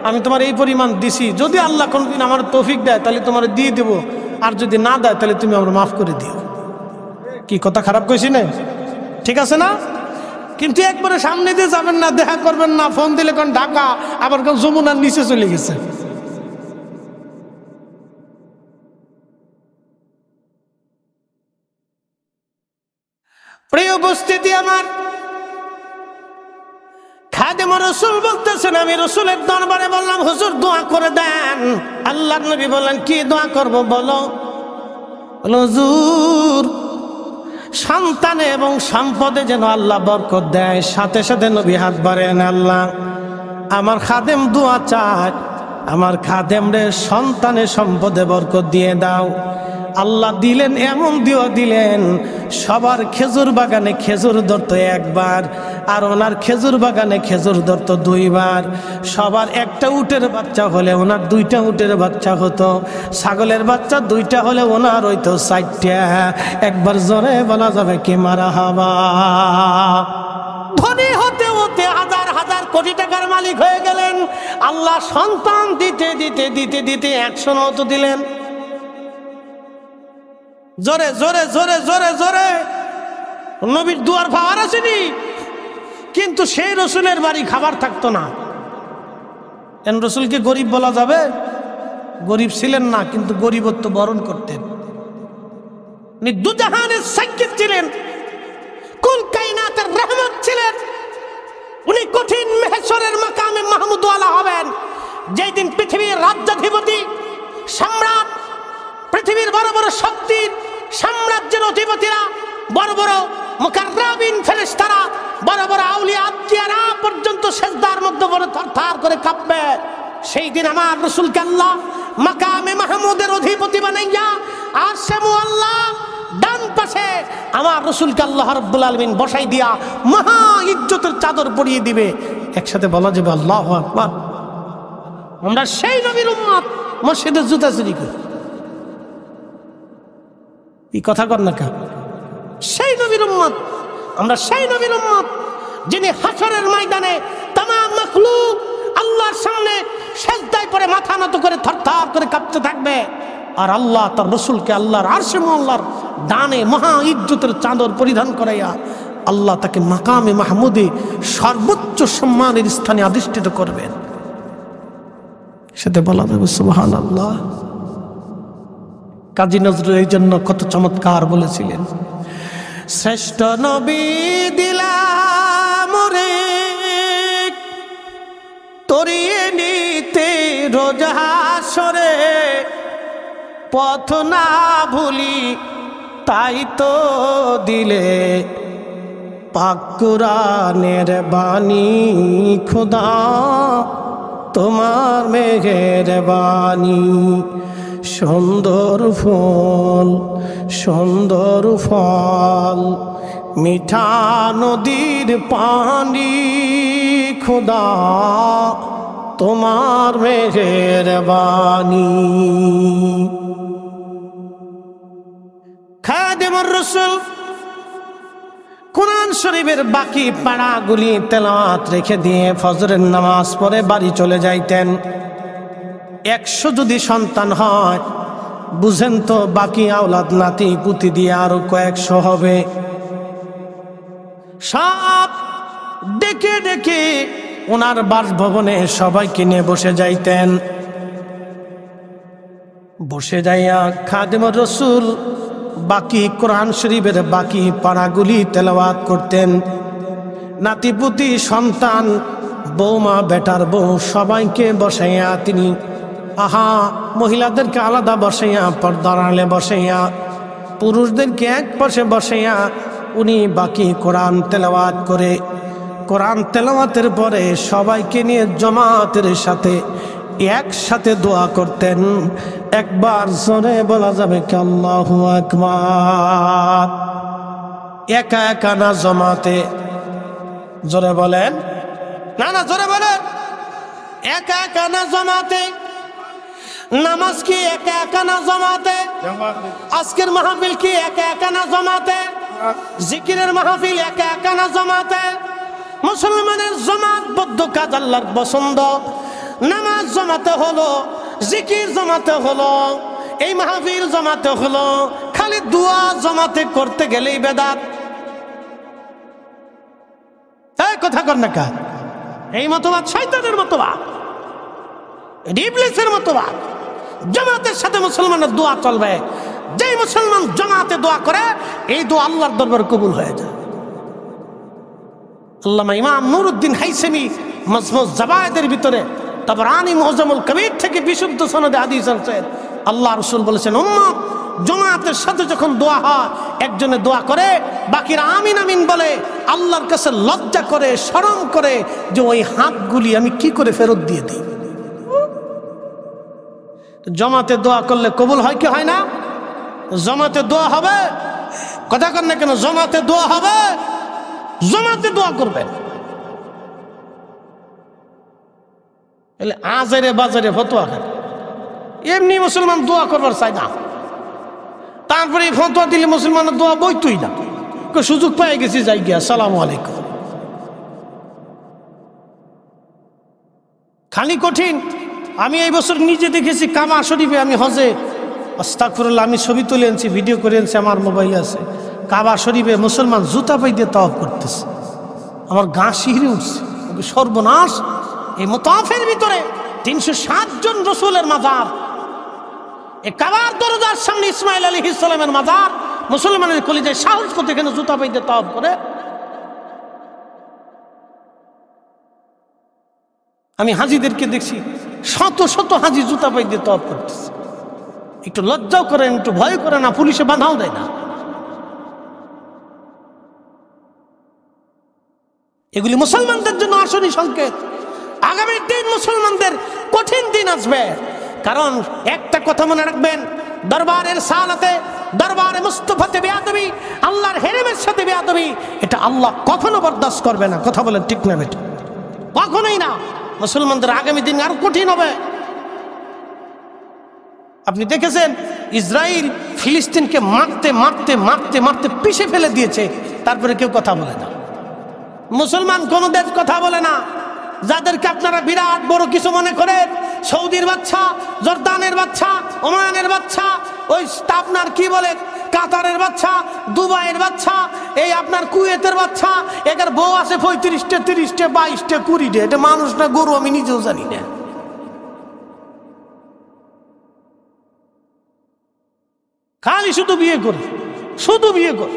S1: আমি তোমার এই পরিমাণ দিছি, যদি আল্লাহ কোনোদিন আমার তৌফিক দেয় তাহলে তোমার দিয়ে দেবো, আর যদি না দেয় তাহলে তুমি আমার মাফ করে দিও। কি কথা খারাপ কইছি না? ঠিক আছে না? কিন্তু একবারে সামনে দিয়ে যাবেন না, দেখা করবেন না, ফোন দিলে কোন ঢাকা, আবার কোন যমুনার নিচে চলে গেছে। প্রিয় উপস্থিতি আমার, খাদেম রাসূল বলতেছেন, আমি রাসূলের দরবারে বললাম, হুজুর দোয়া করে দেন। আল্লাহর নবী বললেন, কি দোয়া করব বলো? হুজুর সন্তানে এবং সম্পদে যেন আল্লাহ বরকত দেয়। সাথে সাথে নবী হাত বাড়েন, আল্লাহ আমার খাদেম দোয়া চায়, আমার খাদেম রে সন্তানে সম্পদে বরকত দিয়ে দাও। আল্লাহ দিলেন, এমন দিও দিলেন, সবার খেজুর বাগানে খেজুর ধরতো একবার, আর ওনার খেজুর বাগানে খেজুর ধরতো দুইবার। সবার একটা উটের বাচ্চা হলে ওনার দুইটা উটের বাচ্চা হতো, ছাগলের বাচ্চা দুইটা হলে ওনার হইতো 4টা। একবার জোরে বলা যাবে কি মারহাবা। ধনী হতে হতে হাজার হাজার কোটি টাকার মালিক হয়ে গেলেন। আল্লাহ সন্তান দিতে দিতে দিতে দিতে 100 নতো দিলেন। জোরে জোরে জোরে জোরে জোরে নবীর দুয়ার পাওয়ার আসেনি, কিন্তু সেই রসুলের বাড়ি খাবার থাকতো না। এন রসুলকে গরিব বলা যাবে? গরিব ছিলেন না, কিন্তু গরিবত্ব বরণ করতেন। উনি দুজাহানের সাইয়্যিদ ছিলেন, কুল কায়নাতের রহমত ছিলেন। উনি কঠিন মেহশরের মাকামে মাহমুদ ওয়ালা হবেন, যেই দিন পৃথিবীর রাজ্যাধিপতি সম্রাট, পৃথিবীর বড় বড় শক্তির সাম্রাজ্যের অধিপতিরা, বড় বড় মুকাররাবিন ফেরেশতারা, বড় বড় আউলিয়া আত্মীয়রা পর্যন্ত সেজদার মধ্যে বড় থরথর করে কাঁপবে। সেই দিন আমার রাসূলকে আল্লাহ মাকামে মাহমুদের অধিপতি বানাইয়া আরশে মুআল্লা ডান পাশে আমার রাসূলকে আল্লাহ রাব্বুল আলামিন বসাই দিয়া মহা ইজ্জতের চাদর পরিয়ে দিবে। একসাথে বলা যাবে আল্লাহু আকবার। আমরা সেই নবীর উম্মত, মসজিদে জুতা চুরি করি, এই কথা কর না কেন? সেই নবীর উম্মত আমরা, সেই নবীর উম্মত যিনি হাশরের ময়দানে তামাম মাখলুক আল্লাহর সামনে সিজদায় পড়ে মাথা নত করে থরথর করে কাঁপতে থাকবে, আর আল্লাহ তার রাসূলকে আল্লাহর আরশে মুআল্লার ডানে মহা ইজ্জতের চাদর পরিধান করাইয়া আল্লাহ তাকে মাকামে মাহমুদে সর্বোচ্চ সম্মানের স্থানে অধিষ্ঠিত করবেন। সেটা বলা যাবে সুবহানাল্লাহ। কাজী নজরুল এই জন্য কত চমৎকার বলেছিলেন, শ্রেষ্ঠ নবী দিলাম রে তরিয়ে নিতে রোজ হাসরে, পথ না ভুলি তাই তো দিলে পাক কুরআনের বাণী, খোদা তোমার মেহেরবানি। সুন্দর ফুল সুন্দর ফল মিঠা নদীর পানি, খোদা তোমার মেহেরবানি। খাদেমুর রাসূল কোরআন শরীফের বাকি পাড়াগুলি তেলাওয়াত রেখে দিয়ে ফজরের নামাজ পড়ে বাড়ি চলে যাইতেন। 100 যদি সন্তান হয়, বুঝেন তো বাকি আওলাদ নাতি পুতি দিয়ে আরো কয়েকশো হবে। সব ডেকে ডেকে ওনার বাসভবনে সবাইকে নিয়ে বসে যাইতেন। বসে যাইয়া খাদেমুর রাসূল বাকি কোরআন শরীফের বাকি পাড়াগুলি তেলাওয়াত করতেন। নাতিপুতি সন্তান বৌমা বেটার বউ সবাইকে বসাইয়া তিনি মহিলাদেরকে আলাদা বসাইয়া, পর্দার আড়ালে বসাইয়া, পুরুষদেরকে এক পাশে বসাইয়া উনি বাকি কোরআন তেলাওয়াত করে, কোরআন তেলাওয়াতের পরে সবাইকে নিয়ে জামাতের সাথে একসাথে দোয়া করতেন। একবার জোরে বলা যাবে কি আল্লাহু আকবার। একা একা না, জমাতে। জোরে বলেন, না না জোরে বলেন। একা একা না জমাতে? নামাজ কি একা একা না জমাতে? আজকের মাহফিল কি একা একা না জমাতে? জিকিরের মাহফিল একা একা না জমাতে? মুসলমানের জমাতবদ্ধ কাজ আল্লাহর পছন্দ। নামাজ জমাতে হলো, জিকির জমাতে হলো, এই মাহফিল জমাতে হলো, খালি দোয়া জমাতে করতে গেলেই বেদাত। এই কথা কর না কা? এই মতবাদ শয়তানের মতবাদ, ইবলিসের মতবাদ। জামাতের সাথে মুসলমানের দোয়া চলবে। যেই মুসলমান জামাতে দোয়া করে, এই দোয়া আল্লাহর দরবারে কবুল হয়ে যায়। আল্লামা ইমাম নুরউদ্দিন হাইসেমি মাজমু জাবায়েদের ভিতরে তাবরানী মুআজ্জামুল কবির থেকে বিশুদ্ধ সনদে হাদিস আনছেন, আল্লাহ রাসূল বলেছেন, উম্মত জামাতের সাথে যখন দোয়া হয়, একজনে দোয়া করে, বাকিরা আমিন আমিন বলে, আল্লাহর কাছে লজ্জা করে, শরম করে যে ওই হাতগুলি আমি কি করে ফেরত দিয়ে দিই। জমাতে দোয়া করলে কবুল হয় কি হয় না? জমাতে দোয়া হবে। কথা কর না কেন? জমাতে দোয়া হবে, জমাতে দোয়া করবে। আজারে বাজারে ফতোয়া খায়, এমনি মুসলমান দোয়া করবার চাই না। তারপরে ফতোয়া দিলে মুসলমানের দোয়া বইতই না। সুযোগ পেয়ে গেছি, যাই গিয়া আসসালামু আলাইকুম। খালি কঠিন। আমি এই বছর নিজে দেখেছি কাবা শরীফে, আমি হজে, আস্তাগফিরুল্লাহ, আমি ছবি তুলে আনছি, ভিডিও করে আনছি, আমার মোবাইলে আছে। কাবা শরীফে মুসলমান জুতা পাই দিয়ে তাওয়াফ করতেছে। আমার গা শিহরে উঠছে, সর্বনাশ। এই মুতাফের ভিতরে 307 জন রসুলের মাজার, এই কাবার দরজার সামনে ইসমাইল আলাইহিস সালামের মাজার। মুসলমানের কলিজায় সাহস করতে এখানে জুতা পাই দিয়ে তাওয়াফ করে। আমি হাজিদেরকে দেখছি, শত শত হাজি জুতা পাই দিয়ে তাওয়াফ করতেছে। একটু লজ্জাও করেন, একটু ভয় করে না, পুলিশে বাধাও দেয় না। এগুলি মুসলমানদের জন্য আসনি সংকেত। আগামী দিন মুসলমানদের কঠিন দিন আসবে। কারণ একটা কথা মনে রাখবেন, দরবারের সালাতে, দরবারে মুস্তাফাতে বেয়াদবি, আল্লাহর হেরেমের সাথে বেয়াদবি, এটা আল্লাহ কখনো বরদাস্ত করবে না। কথা বলেন ঠিক না বেটা? কখনোই না। মুসলমানদের আগামী দিন আরো কঠিন হবে। আপনি দেখেছেন ইসরায়েল ফিলিস্তিনকে মারতে মারতে মারতে মারতে পিষে ফেলে দিয়েছে, তারপরে কেউ কথা বলে না। মুসলমান কোন দেশ কথা বলে না। যাদেরকে আপনারা বিরাট বড় কিছু মনে করেন, সৌদির বাচ্চা, জর্দানের বাচ্চা, ওমানের বাচ্চা, ওই আপনার কি বলে কাতারের বাচ্চা, দুবাইয়ের বাচ্চা, এই আপনার কুয়েতের বাচ্চা, এদের বউ আছে 35টা, 30টা, 22টা, 20টা। এটা মানুষ না গরু আমি নিজেও জানি না। খালি শুধু বিয়ে করে, শুধু বিয়ে করে।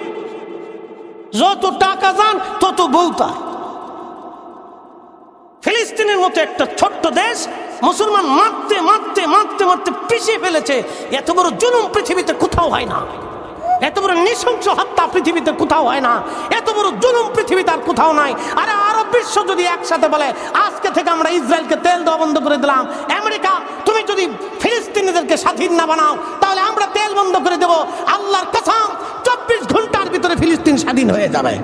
S1: যত টাকা যান তত বউ তার। ফিলিস্তিনের মতো একটা ছোট্ট দেশ মুসলমান মারতে মারতে মারতে মারতে পিছিয়ে ফেলেছে। এত বড় জুলুম পৃথিবীতে কোথাও হয় না। এত বড় নৃশংস হত্যা পৃথিবীতে কোথাও হয় না। এত বড় জুলুম পৃথিবীতে আর কোথাও নাই। আরে আরব বিশ্ব যদি একসাথে বলে আজকে থেকে আমরা ইসরায়েলকে তেল দেওয়া বন্ধ করে দিলাম, আমেরিকা তুমি যদি ফিলিস্তিনিদেরকে স্বাধীন না বানাও তাহলে আমরা তেল বন্ধ করে দেব, আল্লাহর কসম 24 ঘন্টার ভিতরে ফিলিস্তিন স্বাধীন হয়ে যাবে।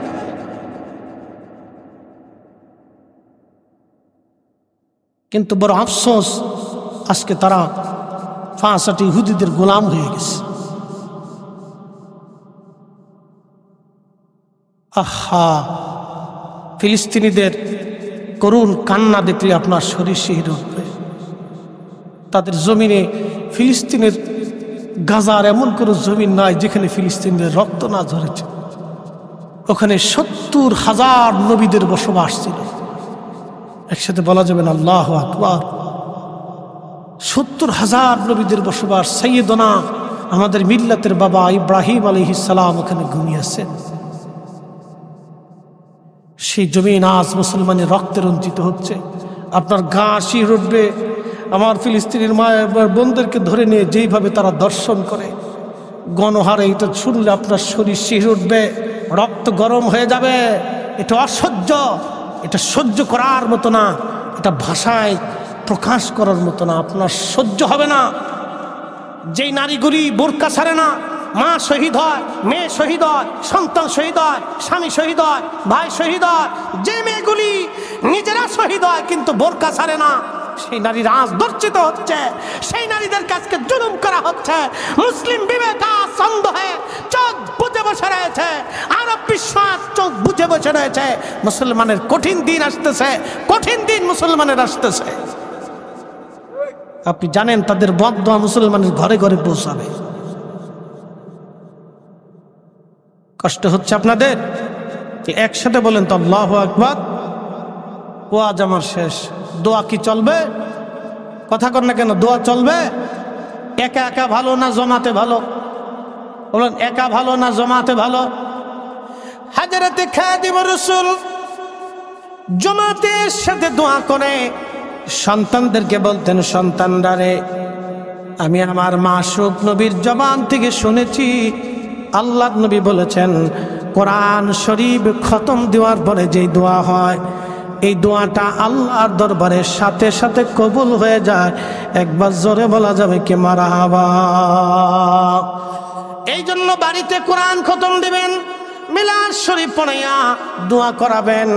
S1: কিন্তু বড় আফসোস, আজকে তারা 65 ইহুদিদের গোলাম হয়ে গেছে। আহা, ফিলিস্তিনিদের করুণ কান্না দেখলে আপনার শরীর শিহরে উঠবে। তাদের জমিনে, ফিলিস্তিনের গাজার এমন কোনো জমিন নাই যেখানে ফিলিস্তিনের রক্ত না ঝরেছে। ওখানে 70,000 নবীদের বসবাস ছিল। একসাথে বলা যাবে না আল্লাহু আকবার। 70,000 নবীদের বসবাস। সাইয়েদনা আমাদের মিল্লাতের বাবা ইব্রাহিম আলাইহিস সালাম ওখানে ঘুমিয়েছেন। সেই জমিন আজ মুসলমানের রক্তে রঞ্জিত হচ্ছে। আপনার গা শিহরে উঠবে। আমার ফিলিস্তিনের মায়ের বোনদেরকে ধরে নিয়ে যেইভাবে তারা দর্শন করে গণহারে, এটা শুনলে আপনার শরীর শিহরে উঠবে, রক্ত গরম হয়ে যাবে। এটা অসহ্য, এটা সহ্য করার মতো না, এটা ভাষায় প্রকাশ করার মতো না। আপনার সহ্য হবে না। যেই নারীগুলি বোরকা ছাড়ে না, মা শহীদ হয়, মেয়ে শহীদ হয়, সন্তান শহীদ হয়, স্বামী শহীদ হয়, ভাই শহীদ হয়, যে মেয়েগুলি নিজেরা শহীদ হয় কিন্তু বোরকা ছাড়ে না, সেই নারী রাজদর্শিত হচ্ছে, সেই নারীদের কাছে জুলুম করা হচ্ছে। মুসলিম বিবেক অন্ধ হয়ে চোখ বুজে বসে রয়েছে, আরব বিশ্বাস চোখ বুজে বসে রয়েছে। মুসলমানের কঠিন দিন আসতেছে, কঠিন দিন মুসলমানের আসতেছে। আপনি জানেন তাদের বদদোয়া মুসলমানের ঘরে ঘরে পৌঁছাবে। কষ্ট হচ্ছে আপনাদের? একসাথে বলেন তো আল্লাহু আকবার। ওয়াজ আমার শেষ, দোয়া কি চলবে? কথা কর না কেন? দোয়া চলবে? একা একা ভালো না জমাতে ভালো? বলেন, একা ভালো না জমাতে ভালো? হযরতে খাদিম রাসূল জমাতের সাথে দোয়া করে সন্তানদেরকে বলতেন, সন্তানরা রে, আমি আমার মাসুক নবীর জবান থেকে শুনেছি আল্লাহর নবী বলেছেন কোরআন শরীফ খতম দেওয়ার পরে যেই দোয়া হয় এই দোয়াটা আল্লাহর দরবারে সাথে সাথে কবুল হয়ে যায়। একবার জোরে বলা যাবে কি মারহাবা? এই জন্য বাড়িতে কোরআন খতম দিবেন, মিলাদ শরীফ পড়াইয়া দোয়া করাবেন।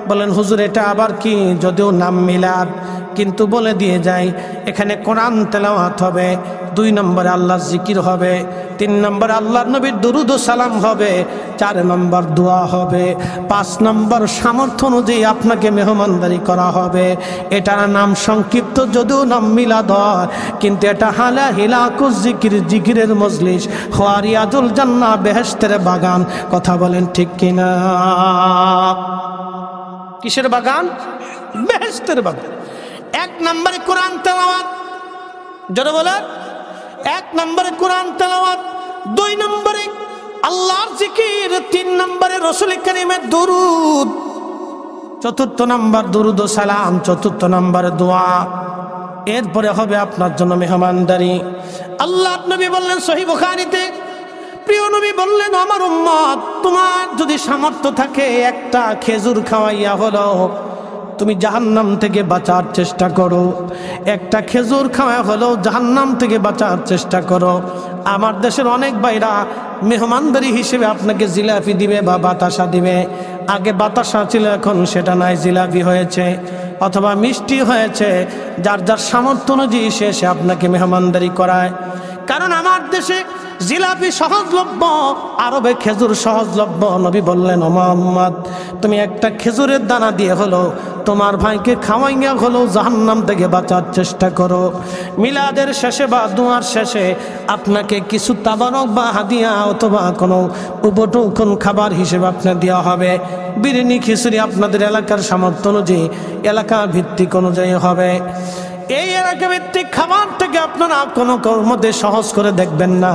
S1: বলেন হুজুর এটা আবার কি? যদিও নাম মিলাদ, কিন্তু বলে দিয়ে যাই এখানে কোরআন তেলাওয়াত হবে, 2 নম্বরে আল্লাহর জিকির হবে, 3 নম্বরে আল্লাহর নবীর দুরুদ ও সালাম হবে, 4 নম্বর দোয়া হবে, 5 নম্বর সামর্থ্য অনুযায়ী আপনাকে মেহমানদারি করা হবে। এটার নাম সংক্ষিপ্ত, যদিও নাম মিলাদ হয়, কিন্তু এটা হালা হিলাকুজ জিকির, জিকিরের মজলিস, রিয়াজুল জান্নাহ, বেহেশতের বাগান। কথা বলেন ঠিক কিনা? কিসের বাগান? বেহেশতের বাগান। 1 নম্বরে কোরআন তেলাওয়াত, যারা বলে 1 নম্বরে কোরআন তেলাওয়াত, 2 নম্বরে আল্লাহর জিকির, 3 নম্বরে রাসূল করিমের দুরূদ, 4র্থ নম্বর দুরূদ ও সালাম, 4র্থ নম্বরে দোয়া। এরপরে হবে আপনার জন্য মেহমানদারি। আল্লাহর নবী বললেন সহিহ বুখারীতে, প্রিয় নবী বললেন আমার উম্মত তোমার যদি সামর্থ্য থাকে একটা খেজুর খাওয়াইয়া হলো তুমি জাহান্নাম থেকে বাঁচার চেষ্টা করো, একটা খেজুর খাওয়া হলো জাহান্নাম থেকে বাঁচার চেষ্টা করো। আমার দেশের অনেক ভাইরা মেহমানদারি হিসেবে আপনাকে জিলাপি দিবে বা বাতাসা দিবে। আগে বাতাসা ছিল, এখন সেটা নাই, জিলাপি হয়েছে অথবা মিষ্টি হয়েছে। যার যার সামর্থ্য অনুযায়ী সে আপনাকে মেহমানদারি করায়। কারণ আমার দেশে জিলাপি সহজলভ্য, আরবে খেজুর সহজলভ্য। নবী বললেন ও মুহাম্মদ তুমি একটা খেজুরের দানা দিয়ে হলো তোমার ভাইকে খাওয়াইয়া হলো জাহান্নাম থেকে বাঁচার চেষ্টা করো। মিলাদের শেষে বা দুয়ার শেষে আপনাকে কিছু তাবারক বা হাদিয়া অথবা কোনো উপটোকন খাবার হিসেবে আপনার দেওয়া হবে। বিরিয়ানি খিচুড়ি আপনাদের এলাকার সামর্থ্য অনুযায়ী, এলাকা ভিত্তিক অনুযায়ী হবে। এই এলাকা ভিত্তিক খাবার থেকে আপনারা কোনো কর্মতে সহজ করে দেখবেন না,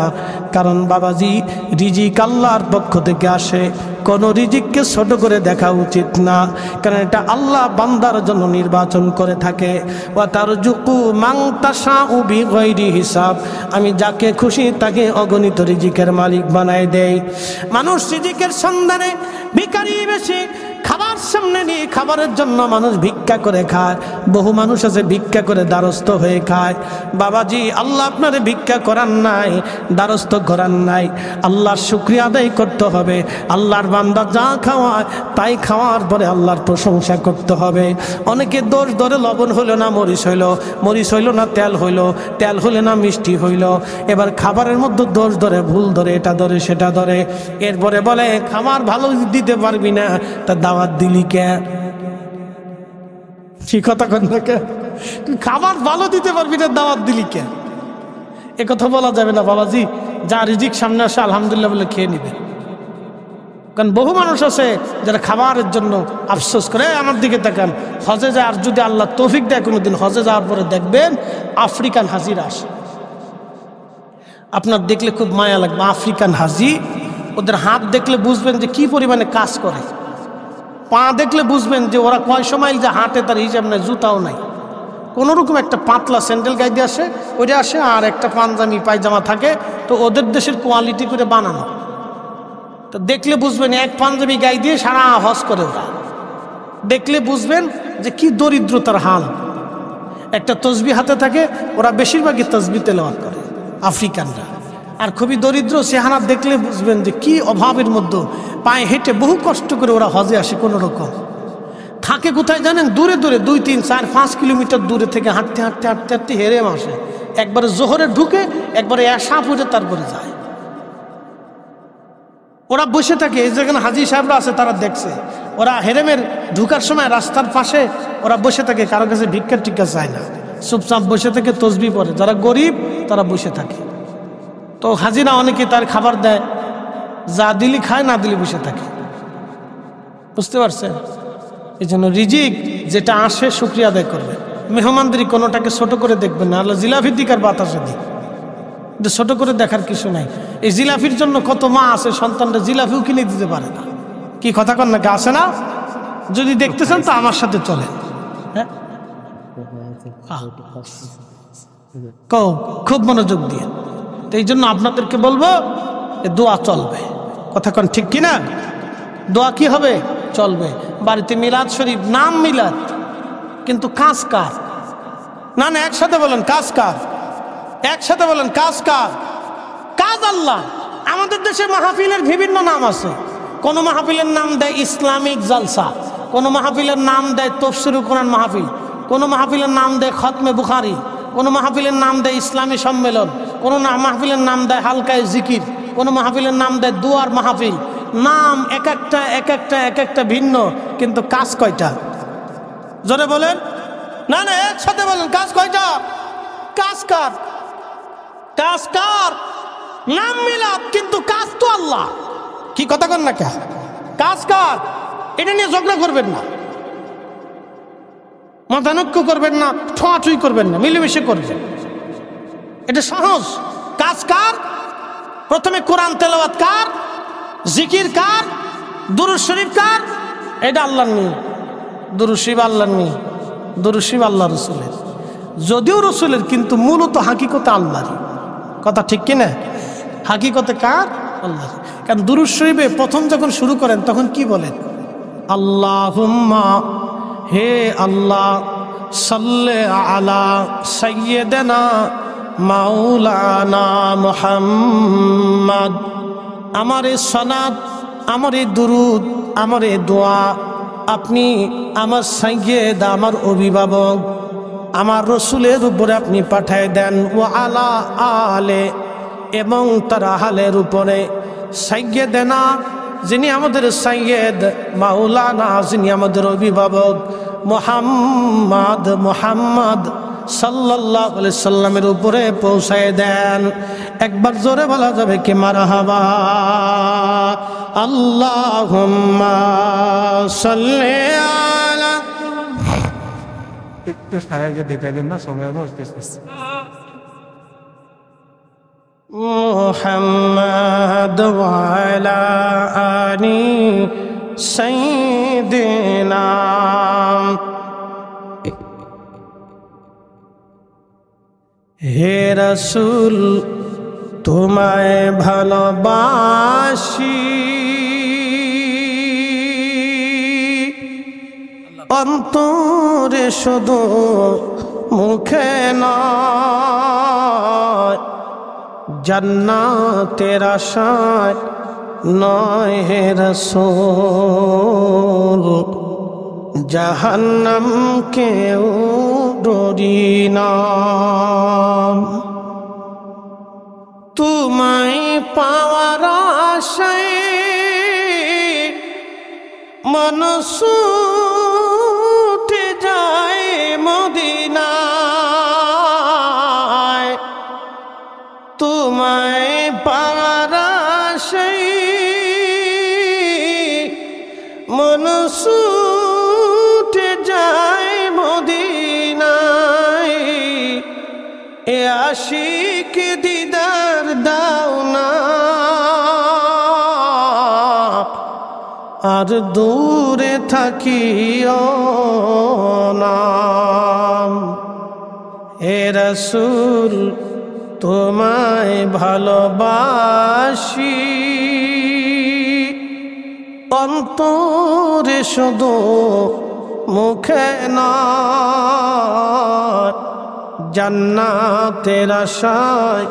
S1: কারণ বাবাজি রিজিক আল্লাহর পক্ষ থেকে আসে। কোনো রিজিককে ছোট করে দেখা উচিত না, কারণ এটা আল্লাহ বান্দার জন্য নির্বাচন করে থাকে। ওয়া তারজুকু মান তাশাউ বিগাইরি হিসাব, আমি যাকে খুশি তাকে অগণিত রিজিকের মালিক বানায় দেই। মানুষ রিজিকের সন্ধানে ভিখারি বেশি, খাবার সামনে নিয়ে খাবারের জন্য মানুষ ভিক্ষা করে খায়। বহু মানুষ আছে ভিক্ষা করে দ্বারস্থ হয়ে খায়। বাবাজি আল্লাহ আপনারে ভিক্ষা করান নাই, দ্বারস্থ করান নাই। আল্লাহর শুকরিয়া আদায় করতে হবে। আল্লাহর বান্দা যা খাওয়ায় তাই খাওয়ার পরে আল্লাহর প্রশংসা করতে হবে। অনেকে দোষ ধরে লবণ হইল না মরিচ হইল, মরিচ হইল না তেল হইল, তেল হইলে না মিষ্টি হইল। এবার খাবারের মধ্যে দোষ ধরে, ভুল ধরে, এটা ধরে সেটা ধরে। এরপরে বলে খাবার ভালো দিতে পারবি না, তা দাওয়াত দিলি কে? কি কথা কন না কে? তুই খাবার ভালো দিতে পারবি না, দাওয়াত দিলি কে? এ কথা বলা যাবে না বাবাজি। যা রিজিক সামনে আসে আলহামদুলিল্লাহ বলে খেয়ে নিবে। কারণ বহু মানুষ আছে যারা খাবারের জন্য আফসোস করে। আমার দিকে তাকান, হজে যায়, আর যদি আল্লাহ তৌফিক দেয় কোনোদিন হজে যাওয়ার পরে দেখবেন আফ্রিকান হাজিরা আসে। আপনার দেখলে খুব মায়া লাগবে। আফ্রিকান হাজি, ওদের হাত দেখলে বুঝবেন যে কি পরিমাণে কাজ করে। পা দেখলে বুঝবেন যে ওরা কয়শো মাইল যে হাঁটে তার হিসাব নাই, জুতাও নাই। কোনোরকম একটা পাতলা স্যান্ডেল গায়ে দিয়ে আসে, ওইটা আসে, আর একটা পাঞ্জাবি পায়জামা থাকে। তো ওদের দেশের কোয়ালিটি করে বানানো। তো দেখলে বুঝবেন এক পাঞ্জাবি গায়ে দিয়ে সারা হজ করে ওরা। দেখলে বুঝবেন যে কি দরিদ্রতার হাল। একটা তসবি হাতে থাকে, ওরা বেশিরভাগই তসবি তেলাওয়াত করে আফ্রিকানরা। আর খুবই দরিদ্র চেহারা দেখলে বুঝবেন যে কি অভাবের মধ্যে পায়ে হেঁটে বহু কষ্ট করে ওরা হজে আসে কোনো রকম। থাকে কোথায় জানেন? দূরে দূরে 2, 3, 4, 5 কিলোমিটার দূরে থেকে হাঁটতে হাঁটতে হাঁটতে হাঁটতে হেরেম আসে। একবারে জোহরে ঢুকে একবারে এশা পড়ে তারপরে যায়। ওরা বসে থাকে, এই যেখানে হাজি সাহেবরা আছে তারা দেখছে, ওরা হেরেমের ঢুকার সময় রাস্তার পাশে ওরা বসে থাকে, কারো কাছে ভিক্ষা টিক্ষা চায় না, চুপচাপ বসে থেকে তসবিহ পড়ে। যারা গরিব তারা বসে থাকে। তো হাজিরা অনেকে তার খাবার দেয়, যা দিলি খায়, না দিলি বসে থাকে। বুঝতে পারছেন? এই জন্য রিজিক যেটা আসে শুকরিয়া আদায় করবে। মেহমানদারি কোনোটাকে ছোট করে দেখবেন না। আল্লাহ জিলাফির দিক আর বাতাসে দিক, ছোট করে দেখার কিছু নাই। এই জিলাফির জন্য কত মা আছে সন্তানরা জিলাফিও কিনে দিতে পারে না। কি কথা কন নাকি? আসে না? যদি দেখতেছেন তো আমার সাথে চলেন। হ্যাঁ, খুব মনোযোগ দিয়ে। তো এই জন্য আপনাদেরকে বলবো দোয়া চলবে। কথা কন ঠিক কিনা? দোয়া কি হবে? চলবে। বাড়িতে মিলাদ শরীফ, নাম মিলাদ, কিন্তু কাজ কার? না না, একসাথে বলেন কাজ কার? একসাথে বলেন কাজ কার? কাজ আল্লাহ। আমাদের দেশে মাহফিলের বিভিন্ন নাম আছে। কোন মাহফিলের নাম দেয় ইসলামিক জালসা, কোন মাহফিলের নাম দেয় তাফসীরুল কোরআন মাহফিল, কোন মাহফিলের নাম দেয় খতমে বুখারী, কোন মাহফিলের নাম দেয় ইসলামী সম্মেলন, কোন মাহফিলের নাম দেয় হালকায় জিকির, কোন মাহফিলের নাম দেয় দুয়ার মাহফিল। নাম এক একটা ভিন্ন, কিন্তু কাজ কয়টা? জোরে বলেন। না না, একসাথে বলেন কাজ কয়টা? কাজ কার? কাজ কার? নাম মিলাদ, কিন্তু কাজ তো আল্লাহ। কি কথা কন না কে? কাজ কার? এটা নিয়ে ঝগড়া করবেন না, মতানৈক্য করবেন না, ঠোঁয়াঠুই করবেন না, মিলেমিশে করবেন। এটা সহজ। কাজ কার? প্রথমে কোরআন তেলাওয়াত কার? জিকির কার? দুরূদ শরীফ কার? এটা আল্লাহর নিয়ম। দুরূদ শরীফ আল্লাহর নিয়ম, দুরূদ শরীফ আল্লাহ রসুলের, যদিও রসুলের, কিন্তু মূলত হাকিকতে আল্লাহরই। কথা ঠিক কিনা? হাকিকতে কার? আল্লাহ। কারণ দুরূদ শরীফে প্রথম যখন শুরু করেন তখন কি বলেন? আল্লাহুম্মা, হে আল্লাহ, সাল্লি আলা সাইয়্যিদিনা মাওলানা মুহাম্মদ। আমার এই সালাত, আমার এই দুরুদ, আমার এই দোয়া আপনি আমার সাইয়্যিদ, আমার অভিভাবক, আমার রসুলের উপরে আপনি পাঠায় দেন। ও আলা আলে, এবং তার আহলের উপরে। সাইয়্যিদিনা, যিনি আমাদের সাইয়্যিদ, মাওলানা, যিনি আমাদের অভিভাবক, মুহাম্মদ সাল্লাল্লাহু আলাইহি সাল্লামের উপরে পৌঁছায় দেন। একবার জোরে বলা যাবে কি মারহাবা? আল্লাহুম্মা সাল্লি আলা। একটু সাহায্য দিতে দেন না, সময় বলতেছে। মুহাম্মদ ওয়া আলা আলি সাইয়্যিদিনা। হে রাসূল, তোমায় ভালোবাসি, অন্তরে শুধু, মুখে নয়। জান্নাতের আশায় নয় হে রাসূল, জাহান্নাম কেউ ডরি না। তোমায় পাওয়ার আশায় মন ছুটে যায় মদিনায়। তোমায় পাওয়ার আশায় মন ছুটে যায় মদিনায়। এ আশিক দিদার দাও না, আর দূরে থাকিও না। হে রাসূল, তোমায় ভালোবাসি, অন্তরে শুধু, মুখে নয়। জান্নাতের আশায়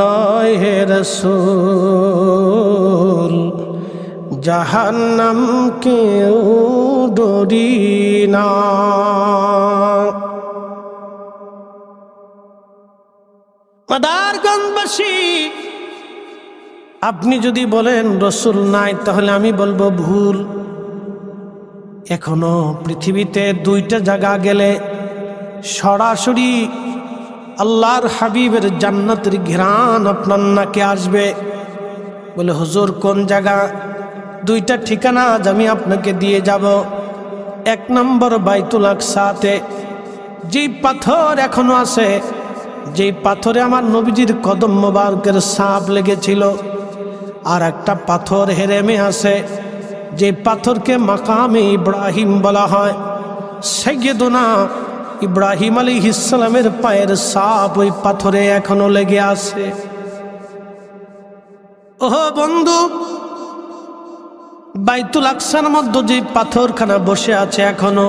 S1: নয় হে রাসূল, জাহান্নাম কেউ ডরি না। মাদারগঞ্জবাসী, আপনি যদি বলেন রসুল নাই, তাহলে আমি বলবো ভুল। এখনো পৃথিবীতে দুইটা জায়গা গেলে সরাসরি আল্লাহর হাবিবের জান্নাতের ঘ্রাণ আপনার নাকে আসবে। বলে হুজুর কোন জায়গা? দুইটা ঠিকানা আজ আমি আপনাকে দিয়ে যাব। 1 নম্বর বাইতুল আকসাতে যেই পাথর এখনো আছে, যেই পাথরে আমার নবীজির কদম মোবারকের ছাপ লেগেছিল। আর একটা পাথর হেরেমে আছে, যে পাথরকে মাকামে ইব্রাহিম বলা হয়। সাইয়্যিদুনা ইব্রাহিম আলাইহিস সালামের পায়ের ছাপ ওই পাথরে এখনো লেগে আছে। ওহ বন্ধু, বাইতুল আকসার মধ্যে যে পাথরখানা বসে আছে এখনো,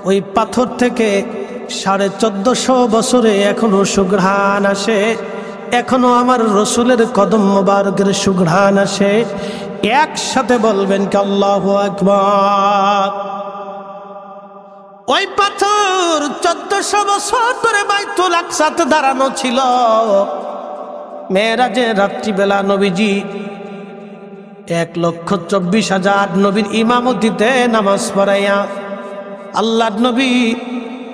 S1: ওই পাথর থেকে 1450 বছরে এখনো সুঘ্রাণ আসে। এখনো আমার রসুলের কদম মোবারকের সুঘ্রাণ আসে। একসাথে বলবেন কি আল্লাহু আকবার। ওই পাথর 1400 বছর ধরে বাইতুল আকসাতে দাঁড়ানো ছিল। মেরাজে রাত্রিবেলা নবীজি 1,24,000 নবীর ইমামতিতে নামাজ পড়াইয়া আল্লাহর নবী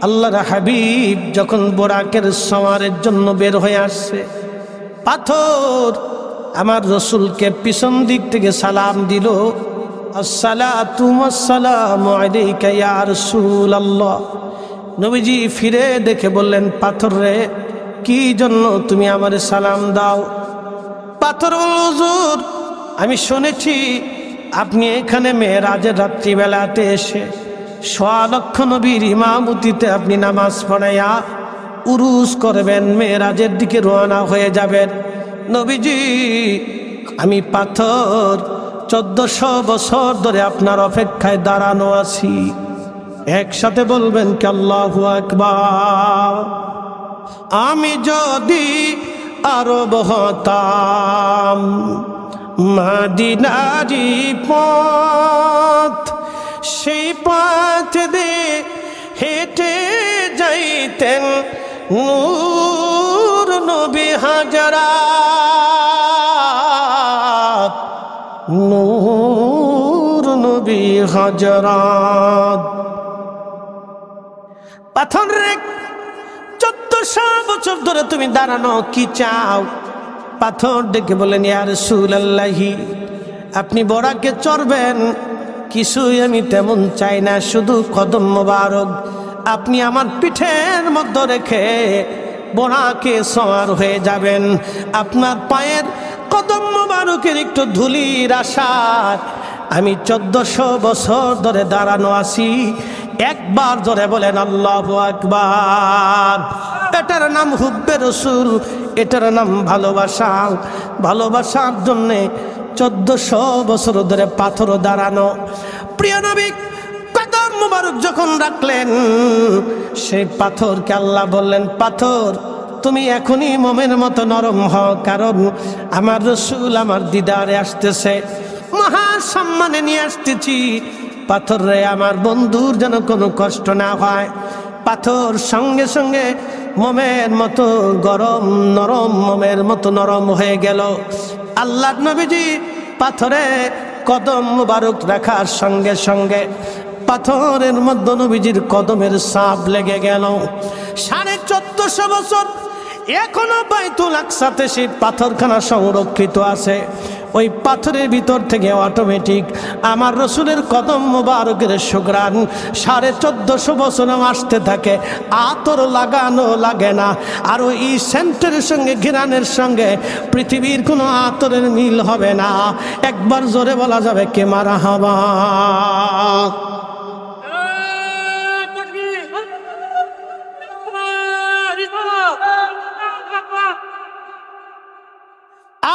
S1: আল্লাহর হাবিব যখন বোরাকের সওয়ারের জন্য বের হয়ে আসছে, পাথর আমার রসুলকে পিছন দিক থেকে সালাম দিল, আসসালাতু ওয়াসসালামু আলাইকা ইয়া রাসূলুল্লাহ। নবীজি ফিরে দেখে বললেন, পাথর রে, কি জন্য তুমি আমারে সালাম দাও? পাথর বলল, হুজুর আমি শুনেছি আপনি এখানে মেরাজের রাত্রিবেলাতে এসে 1.25 লক্ষ নবীর ইমামতিতে আপনি নামাজ পড়াইয়া উরুস করবেন, মেরাজের দিকে রওনা হয়ে যাবেন। নবীজি আমি পাথর 1400 বছর ধরে আপনার অপেক্ষায় দাঁড়ানো আছি। একসাথে বলবেন কি আল্লাহু আকবার। আমি যদি আরব হতাম, মদিনারি পথ, সেই পথ দিয়ে হেঁটে যাইতেন নূর নবী হাজরাত, নূর নবী হাজরাত। পাথর রে, 1400 বছর ধরে তুমি দাঁড়ানো, কি চাও? পাথর ডেকে বলেন, ইয়া রাসূলুল্লাহি, আপনি বোরাকে চড়বেন? কিছুই আমি তেমন চাই না, শুধু কদম মোবারক আপনি আমার পিঠের মধ্যে রেখে বোরাকে সওয়ার হয়ে যাবেন। আপনার পায়ের কদম মোবারকের একটু ধুলির আশায় আমি 1400 বছর ধরে দাঁড়ানো আছি। একবার জোরে বলেন আল্লাহু আকবার। এটার নাম হুব্বে রসুল, এটার নাম ভালোবাসা। ভালোবাসার জন্যে 1400 বছর ধরে পাথর দাঁড়ানো। প্রিয় নবী কদম মুবারক যখন রাখলেন, সেই পাথরকে আল্লাহ বললেন, পাথর তুমি এখনই মোমের মতো নরম হও, কারণ আমার রসুল আমার দিদারে আসতেছে, মহা সম্মানে নিয়ে আসতেছি। পাথর রে, আমার বন্ধুর যেন কোনো কষ্ট না হয়। পাথর সঙ্গে সঙ্গে মোমের মতো গরম, নরম, মোমের মতো নরম হয়ে গেল। আল্লাহর নবীজি পাথরে কদম মুবারক রাখার সঙ্গে সঙ্গে পাথরের মধ্যে নবীজির কদমের ছাপ লেগে গেল। 1450 বছর এখনো বাইতুল আকসাতে সেই পাথরখানা সংরক্ষিত আছে। ওই পাথরের ভিতর থেকে অটোমেটিক আমার রসুলের কদম মুবারকের সুঘ্রাণ 1450 বছর আসতে থাকে। আতর লাগানো লাগে না। আর ওই সেন্টের সঙ্গে ঘিরানের সঙ্গে পৃথিবীর কোনো আতরের মিল হবে না। একবার জোরে বলা যাবে কে মারহাবা।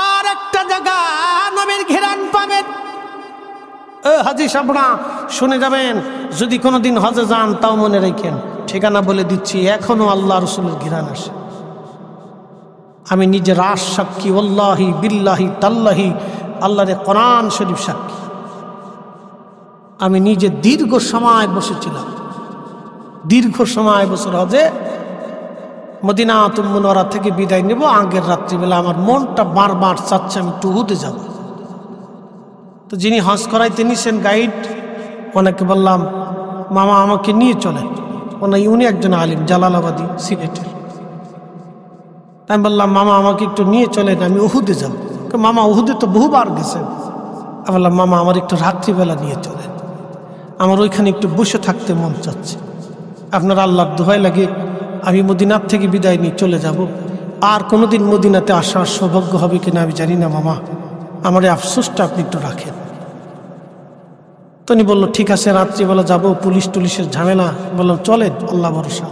S1: আর একটা জায়গা নবীর ঘিরান পাবেন। হাজী সাবরা শুনে যাবেন, যদি কোনোদিন হজে যান তাও মনে রাখেন, ঠিকানা বলে দিচ্ছি, এখনো আল্লাহ রসুলের ঘিরান আসে। আমি নিজে রাস সাক্ষী, ওয়াল্লাহি বিল্লাহি তাল্লাহি, আল্লাহর কোরআন শরীফ সাক্ষী। আমি নিজে দীর্ঘ সময় বসেছিলাম, দীর্ঘ সময় বছর হজে মদিনাতুল মুনাওয়ারা থেকে বিদায় নেব। আগের রাত্রিবেলা আমার মনটা বারবার চাচ্ছে আমি একটু উহুদে যাব। তো যিনি হজ করাইতে নিছেন গাইড, ওনাকে বললাম মামা আমাকে নিয়ে চলেন। উনি একজন আলিম, জালালাবাদী, সিলেটের। আমি বললাম মামা আমাকে একটু নিয়ে চলেন, আমি উহুদে যাব। মামা উহুদে তো বহুবার গেছেন। আমি বললাম মামা আমার একটু রাত্রিবেলা নিয়ে চলেন, আমার ওইখানে একটু বসে থাকতে মন চাচ্ছে। আপনার আল্লাহর দোহাই লাগে আমি মদিনার থেকে বিদায় নিয়ে চলে যাব, আর কোনোদিন মদিনাতে আসার সৌভাগ্য হবে কিনা আমি জানি না মামা, আমার এই আফসোসটা আপনি একটু রাখেন। তো উনি বললো ঠিক আছে রাত্রিবেলা যাব, পুলিশ টুলিশের ঝামেলা। বললাম চলেন, আল্লাহ ভরসা।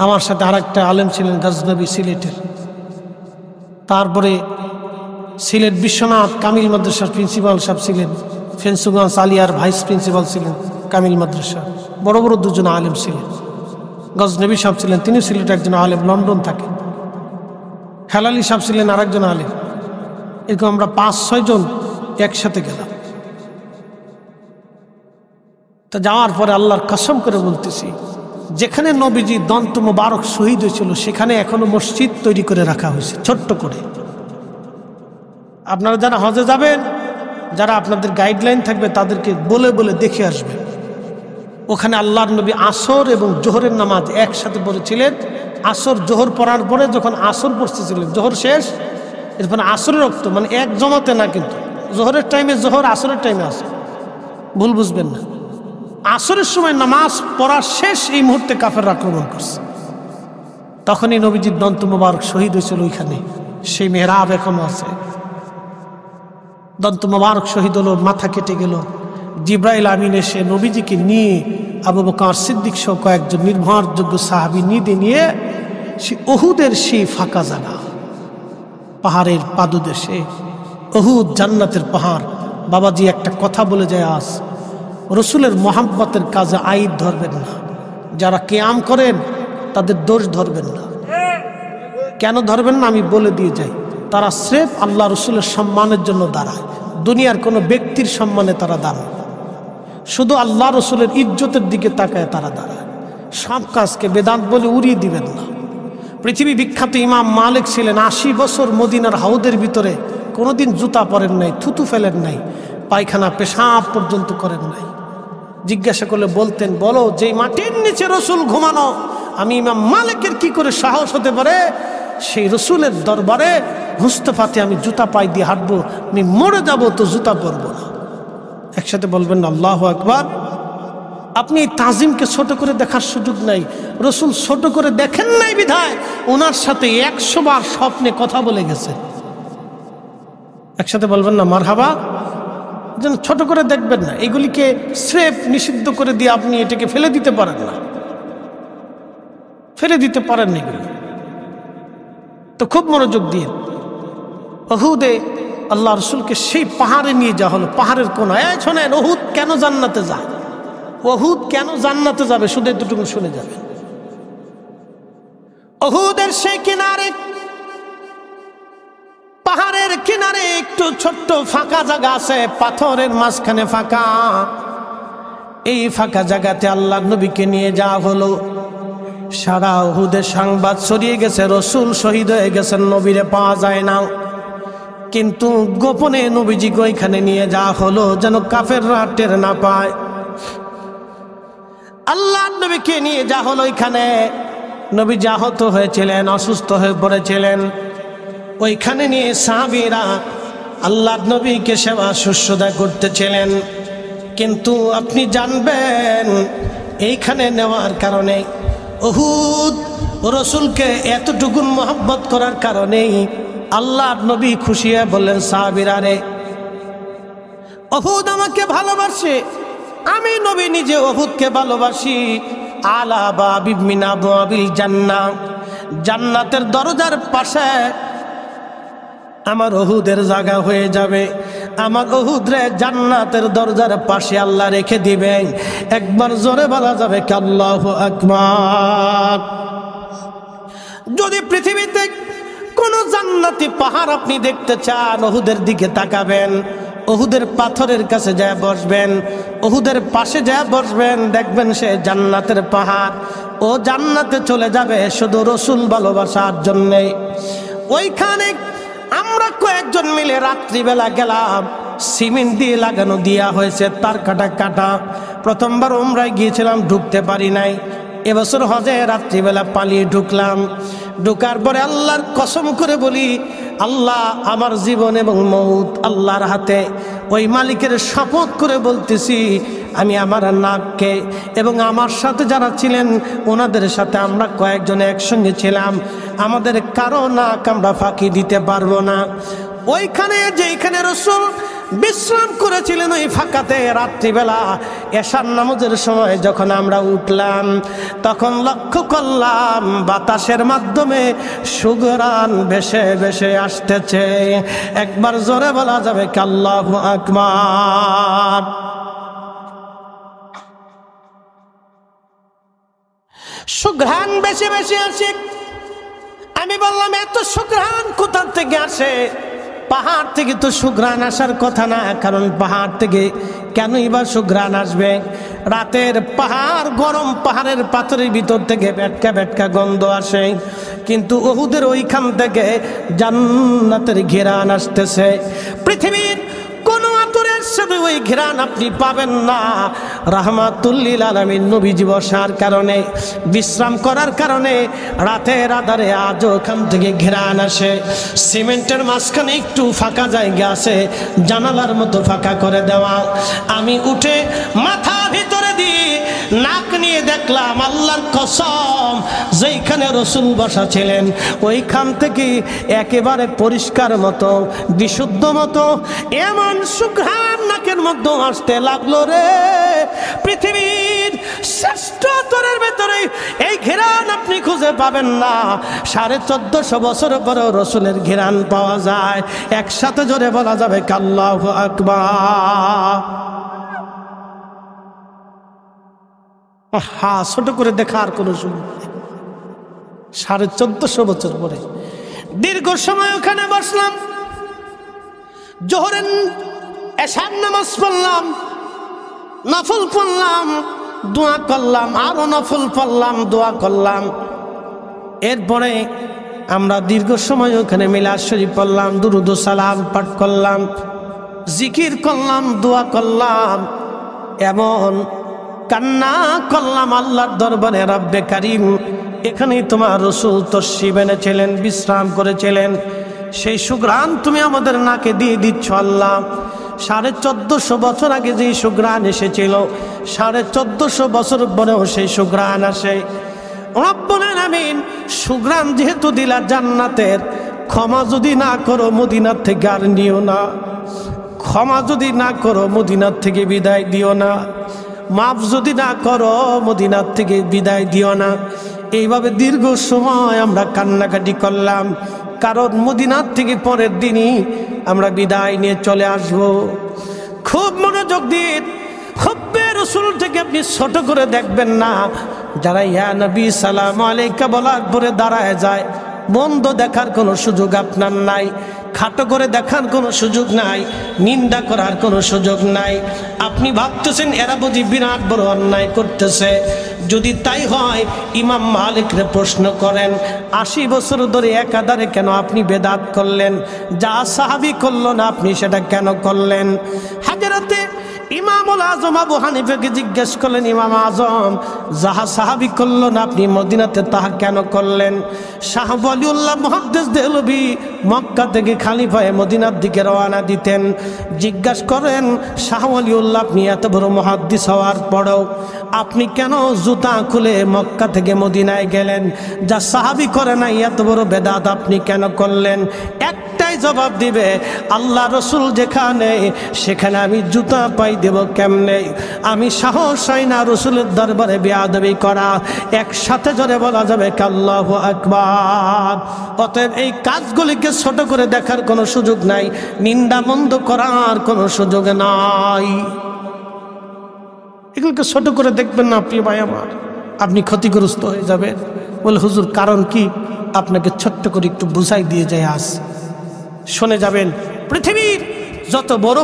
S1: আমার সাথে আর একটা আলেম ছিলেন গাজনবী সিলেটের। তারপরে সিলেট বিশ্বনাথ কামিল মাদ্রাসার প্রিন্সিপাল সাহেব ছিলেন, ফেন্সুগঞ্জ আলিয়ার ভাইস প্রিন্সিপাল ছিলেন কামিল মাদ্রাসা, বড় বড় দুজন আলেম ছিলেন। গজনবী সাহেব ছিলেন, তিনি সিলেট একজন আলেম, লন্ডন থাকেন। হেলালি সাহেব ছিলেন আর একজন আলেম। এরকম আমরা 5-6 জন একসাথে গেলাম। তা যাওয়ার পরে আল্লাহর কসম করে বলতেছি, যেখানে নবীজি দন্ত মোবারক শহীদ হয়েছিল সেখানে এখনো মসজিদ তৈরি করে রাখা হয়েছে ছোট্ট করে। আপনারা যারা হজে যাবেন, যারা আপনাদের গাইডলাইন থাকবে তাদেরকে বলে বলে দেখে আসবে। ওখানে আল্লাহর নবী আসর এবং জোহরের নামাজ একসাথে পড়েছিলেন। আসর জোহর পড়ার পরে যখন আসর পড়তেছিলেন, জোহর শেষ, এরপর আসরের রক্ত, মানে এক জমাতে না, কিন্তু জোহরের টাইমে জোহর, আসরের টাইমে আসর, ভুল বুঝবেন না। আসরের সময় নামাজ পড়া শেষ, এই মুহূর্তে কাফেররা আক্রমণ করছে। তখনই নবীজির দন্ত মোবারক শহীদ হয়েছিল ওইখানে, সেই মেহরাব এখনো আছে। দন্ত মোবারক শহীদ হলো, মাথা কেটে গেল। জিব্রাইল আমিন এসে নবীজিকে নিয়ে আবু বকর সিদ্দিক সহ কয়েকজন নির্ভরযোগ্য সাহাবী নিয়ে সে উহুদের সেই ফাঁকা জায়গা, পাহাড়ের পাদদেশে, উহুদ জান্নাতের পাহাড়। বাবাজি একটা কথা বলে যায়, আজ রসুলের মোহাব্বতের কাজে আইব ধরবেন না। যারা কিয়াম করেন তাদের দোষ ধরবেন না। কেন ধরবেন না আমি বলে দিয়ে যাই। তারা স্রেফ আল্লাহ রসুলের সম্মানের জন্য দাঁড়ায়, দুনিয়ার কোনো ব্যক্তির সম্মানে তারা দাঁড়ায়, শুধু আল্লাহ রসুলের ইজ্জতের দিকে তাকায় তারা দাঁড়ায়। সব কাজকে বেদান্ত বলে উড়িয়ে দিবেন না। পৃথিবী বিখ্যাত ইমাম মালিক ছিলেন, 80 বছর মদিনার হাউদের ভিতরে কোনোদিন জুতা পরেন নাই, থুতু ফেলেন নাই, পায়খানা পেশাব পর্যন্ত করেন নাই। জিজ্ঞাসা করলে বলতেন, বলো যেই মাটির নিচে রসুল ঘুমানো, আমি ইমাম মালিকের কি করে সাহস হতে পারে সেই রসুলের দরবারে মুস্তাফাতে আমি জুতা পায়ে দিয়ে হাঁটবো, আমি মরে যাব তো জুতা পরবো না। একসাথে বলবেন আল্লাহু আকবার। আপনি তাজিমকে ছোট করে দেখার সুযোগ নাই, রসুল ছোট করে দেখেন নাই বিধায় ওনার সাথে 100 বার স্বপ্নে কথা বলে গেছেন। একসাথে বলবেন না মারহাবা। যেন ছোট করে দেখবেন না, এগুলিকে স্রেফ নিষিদ্ধ করে দিয়ে আপনি এটাকে ফেলে দিতে পারেন না, ফেলে দিতে পারেন না এগুলি। তো খুব মনোযোগ দিয়ে উহুদে আল্লাহ রসুলকে সেই পাহাড়ে নিয়ে যাওয়া হলো, পাহাড়ের কোনায়। শোনেন, উহুদ কেন জান্নাতে যায়, উহুদ কেন জান্নাতে যাবে, শুধু এতটুকু শুনে যাবেন। উহুদের সেই কিনারে, পাহাড়ের কিনারে একটু ছোট্ট ফাঁকা জায়গা আছে, পাথরের মাঝখানে ফাঁকা। এই ফাঁকা জায়গাতে আল্লাহ নবীকে নিয়ে যাওয়া হলো। সারা উহুদের সংবাদ ছড়িয়ে গেছে, রসুল শহীদ হয়ে গেছেন, নবীরে পাওয়া যায় না। কিন্তু গোপনে নবীজিকে ওইখানে নিয়ে যাওয়া হলো যেন কাফেররা টের না পায়। আল্লাহ নবীকে নিয়ে যাওয়া হলো ওইখানে। নবীজি আহত হয়েছিলেন, অসুস্থ হয়ে পড়েছিলেন। ওইখানে নিয়ে সাহাবীরা আল্লাহ নবীকে সেবা শুশ্রূষা করতেছিলেন। কিন্তু আপনি জানবেন, এইখানে নেওয়ার কারণে, উহুদ রসুলকে এতটুকু মহব্বত করার কারণেই আল্লাহ নবী খুশি হয়ে বললেন, সাহাবীরা রে, উহুদ আমাকে ভালোবাসে, আমি নবী নিজে উহুদকে ভালোবাসি। আলা বাবিব মিন আবওয়াবিল জান্নাহ, জান্নাতের দরজার পাশে আমার উহুদের জায়গা হয়ে যাবে। আমার উহুদ রে জান্নাতের দরজার পাশে আল্লাহ রেখে দিবেন। একবার জোরে বলা যাবে কি আল্লাহু আকবার। যদি পৃথিবীতে কোন জান্নাতি পাহাড় আপনি দেখতে চান, উহুদের দিকে তাকাবেন, উহুদের পাথরের কাছে যায় বসবেন, উহুদের পাশে যায় বসবেন, দেখবেন সে জান্নাতের পাহাড়। ও জান্নাতে চলে যাবে শুধু রসুল ভালোবাসার জন্যে। ওইখানে আমরা কয়েকজন মিলে রাত্রিবেলা গেলাম, সিমেন্ট দিয়ে লাগানো দিয়া হয়েছে, তার কাটা কাটা। প্রথমবার উমরায় গিয়েছিলাম, ঢুকতে পারি নাই। এবছর হজে রাত্রিবেলা পালিয়ে ঢুকলাম। ঢুকার পরে আল্লাহর কসম করে বলি, আল্লাহ আমার জীবন এবং মৌত আল্লাহর হাতে। ওই মালিকের শপথ করে বলতেছি, আমি আমার নাককে এবং আমার সাথে যারা ছিলেন ওনাদের সাথে আমরা কয়েকজন একসঙ্গে ছিলাম, আমাদের কারো নাক আমরা ফাঁকি দিতে পারবো না। ওইখানে যেখানে রাসূল বিশ্রাম করেছিলেন ওই ফাঁকাতে রাত্রিবেলা এশার নামাজের সময় যখন আমরা উঠলাম, তখন লক্ষ্য করলাম বাতাসের মাধ্যমে সুগরান ভেসে ভেসে আসতেছে। একবার জোরে বলা যাবে কি আল্লাহু আকবার। সুঘ্রাণ বেশি বেশি আসে। আমি বললাম এত সুঘ্রাণ কোথা থেকে আসে? পাহাড় থেকে তো সুঘ্রাণ আসার কথা না, কারণ পাহাড় থেকে কেনই বা সুঘ্রাণ আসবে? রাতের পাহাড়, গরম পাহাড়ের পাথরের ভিতর থেকে বেটকা বেটকা গন্ধ আসে, কিন্তু উহুদের ওইখান থেকে জান্নাতের ঘেরান আসতেছে। পৃথিবীর কোন আতরের সাথে ওই ঘেরান আপনি পাবেন না। রাহমাতুল লিল আলামিন নবীজি বসার কারণে, বিশ্রাম করার কারণে রাতের আধারে আজও ওখান থেকে ঘেরান আসে। সিমেন্টের মাঝখানে একটু ফাঁকা জায়গা আছে, জানালার মতো ফাঁকা করে দেওয়া। আমি উঠে মাথা ভিতরে দিয়ে নাক নিয়ে দেখলাম, আল্লাহর কসম, যেইখানে রাসূল বসা ছিলেন ওইখান থেকে একেবারে পরিষ্কার মতো, বিশুদ্ধ মতো এমন সুঘ্রাণ নাকের মধ্যে আসতে লাগলো রে। পৃথিবীর শ্রেষ্ঠ আতরের ভেতরে এই ঘেরান আপনি খুঁজে পাবেন না। 1450 বছর পরেও রাসূলের ঘেরান পাওয়া যায়। একসাথে জোরে বলা যাবে আল্লাহু আকবার। হা, ছোট করে দেখার কোন সুযোগ নেই। 1450 বছর পরে দীর্ঘ সময় ওখানে বসলাম। জোহরের এশার নামাজ পড়লাম, নফল পড়লাম, দোয়া করলাম, আরো নফল পড়লাম, দোয়া করলাম। এরপরে আমরা দীর্ঘ সময় ওখানে মিলাদ শরীফ পড়লাম, দুরুদ ও সালাম পাঠ করলাম, জিকির করলাম, দোয়া করলাম, এমন কান্না করলাম আল্লাহর দরবারে, রব্বে কারীম, এখানেই তোমার রাসূল তশরিফ এনেছিলেন, বিশ্রাম করেছিলেন, সেই সুঘ্রাণ তুমি আমাদের নাকে দিয়ে দিচ্ছ আল্লাহ। 1450 বছর আগে যেই সুঘ্রাণ এসেছিল, 1450 বছর পরেও সেই সুঘ্রাণ আসে। রব্বুল আলামিন সুঘ্রাণ যেহেতু দিলা জান্নাতের, ক্ষমা যদি না করো মদিনার থেকে আর নিও না, ক্ষমা যদি না করো মদিনার থেকে বিদায় দিও না, মাফ যদি না করো মদিনার থেকে বিদায় দিও না। এইভাবে দীর্ঘ সময় আমরা কান্নাকাটি করলাম, কারণ মদিনার থেকে পরের দিনই আমরা বিদায় নিয়ে চলে আসব। খুব মনোযোগ দিন, হুব্বে রাসূল থেকে আপনি ছোট করে দেখবেন না। যারা ইয়া নবী সালাম আলাইকা বলার পরে দাঁড়ায় যায়, বন্ধ দেখার কোনো সুযোগ আপনার নাই, খাটো করে দেখার কোনো সুযোগ নাই, নিন্দা করার কোনো সুযোগ নাই। আপনি ভাবতেছেন এরা বুঝি বিরাট বড় অন্যায় করতেছে। যদি তাই হয় ইমাম মালিকরে প্রশ্ন করেন, 80 বছর ধরে একাধারে কেন আপনি বেদাত করলেন? যা সাহাবী করল না আপনি সেটা কেন করলেন? হযরতে ইমামুল আজম আবু হানিফাকে জিজ্ঞেস করলেন, ইমাম আজম, যাহা সাহাবী করলো না আপনি মদিনাতে তাহা কেন করলেন? শাহ ওয়ালিউল্লাহ মুহাদ্দিস দেহলভী মক্কা থেকে খালি পায়ে মদিনার দিকে রওনা দিতেন। জিজ্ঞাস করেন, শাহ ওয়ালিউল্লাহ, আপনি এত বড় মুহাদ্দিস হওয়ার পরেও আপনি কেন জুতা খুলে মক্কা থেকে মদিনায় গেলেন? যা সাহাবী করে নাই এত বড় বেদাত আপনি কেন করলেন? একটাই জবাব দিবে, আল্লাহ রাসূল যেখানে সেখানে আমি জুতা পাই দেব কেমনে? আমি সাহস হয় না রাসূলের দরবারে বেয়াদবি করা। একসাথে জোরে বলা যাবে আল্লাহু আকবার। অতএব এই কাজগুলিকে ছোট করে দেখার কোনো সুযোগ নাই, নিন্দা মন্দ করার কোনো সুযোগ নাই। এগুলোকে ছোট করে দেখবেন না প্রিয় ভাই আমার। আপনি ক্ষতিগ্রস্ত হয়ে যাবেন। বলে হুজুর কারণ কি? আপনাকে ছোট্ট করে একটু বুঝাই দিয়ে যায়, আজ শুনে যাবেন। পৃথিবীর যত বড়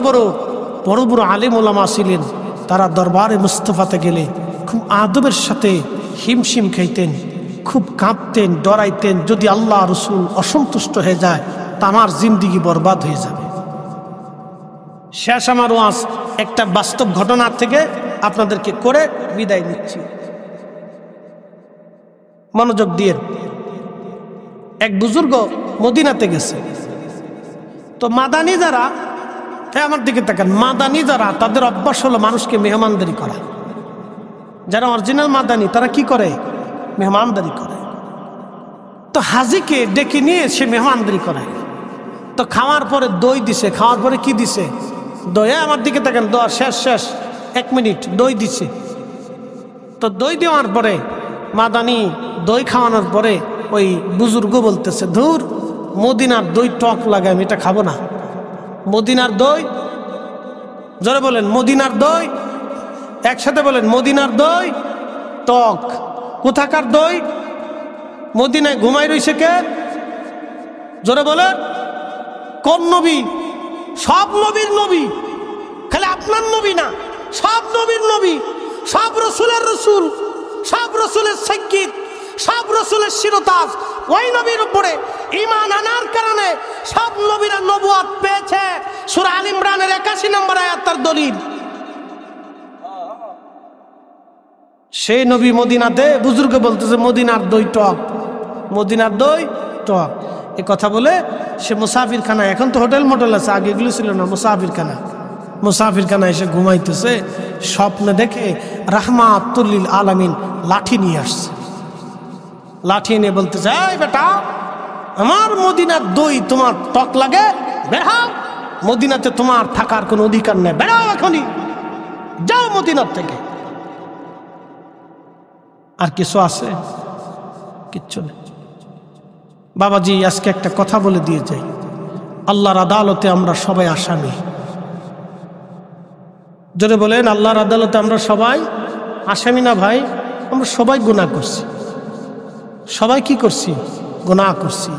S1: বড় আলেম ওলামা ছিলেন, তারা দরবারে মুস্তফাতে গেলে খুব আদবের সাথে হিমশিম খাইতেন, খুব কাঁপতেন, ডরাইতেন, যদি আল্লাহ রসুল অসন্তুষ্ট হয়ে যায় তা আমার জিন্দিগি বরবাদ হয়ে যাবে। শেষ আমার ওয়াজ একটা বাস্তব ঘটনার থেকে আপনাদেরকে করে বিদায় নিচ্ছি, মনোযোগ দিয়ে। এক বুজুর্গ মদিনাতে গেছে, তো মাদানি যারা, আমার দিকে তাকান, মাদানি যারা তাদের অভ্যাস হলো মানুষকে মেহমানদারি করা। যারা অরিজিনাল মাদানি তারা কি করে? মেহমানদারি করে। তো হাজিকে ডেকে নিয়ে সে মেহমানদারি করায়। তো খাওয়ার পরে দই দিছে, খাওয়ার পরে কি দিছে? দই। আমার দিকে তাকান, দোয়া শেষ 1 মিনিট, দই দিছে। তো দই দেওয়ার পরে মাদানি দই খাওয়ানোর পরে ওই বুজুর্গ বলতেছে, ধুর, মদিনার দই টক লাগে, আমি এটা খাবো না। মদিনার দই, জোরে বলেন মদিনার দই, একসাথে বলেন মদিনার দই টক। কোথাকার দই? মদিনায় ঘুমাই রইছে কে? জোরে বলেন কোন নবী? সব নবীর নবী, খালি আপনার নবী না, সব নবীর নবী, সব রসুলের রসুল, সব রসুলের সাইয়্যিদ, সব রসুলের শিরতাজ। ওই নবীর উপরে ঈমান আনার কারণে সব নবীরা নবুয়ত পেয়েছে। সূরা আল ইমরানের 81 নম্বর আয়াত তার দলিল। সেই নবী মদিনাতে, বুজুর্গ বলতেছে মদিনার দই টক, মদিনার দই টক। এ কথা বলে সে মুসাফির খানা, এখন তো হোটেল মোটেল আছে, আগে এগুলো ছিল না, মুসাফির খানা, মুসাফির খানা এসে ঘুমাইতেছে। স্বপ্নে দেখে রাহমাতুল লিল আলামিন লাঠি নিয়ে আসছে। লাঠি নিয়ে বলতেছে, এই বেটা, আমার মদিনার দই তোমার টক লাগে, বের হও, মদিনাতে তোমার থাকার কোনো অধিকার নেই, বেরাও এখনই, যাও মদিনার থেকে। আর কিছু আছে? কিচ্ছু নেই। বাবাজি, আজকে একটা কথা বলে দিয়ে যাই, আল্লাহর আদালতে আমরা সবাই আসামি। জোরে বলেন, আল্লাহর আদালতে আমরা সবাই আসামি না ভাই? আমরা সবাই গুনাহ করছি, সবাই কি করছি? গুনাহ করছি।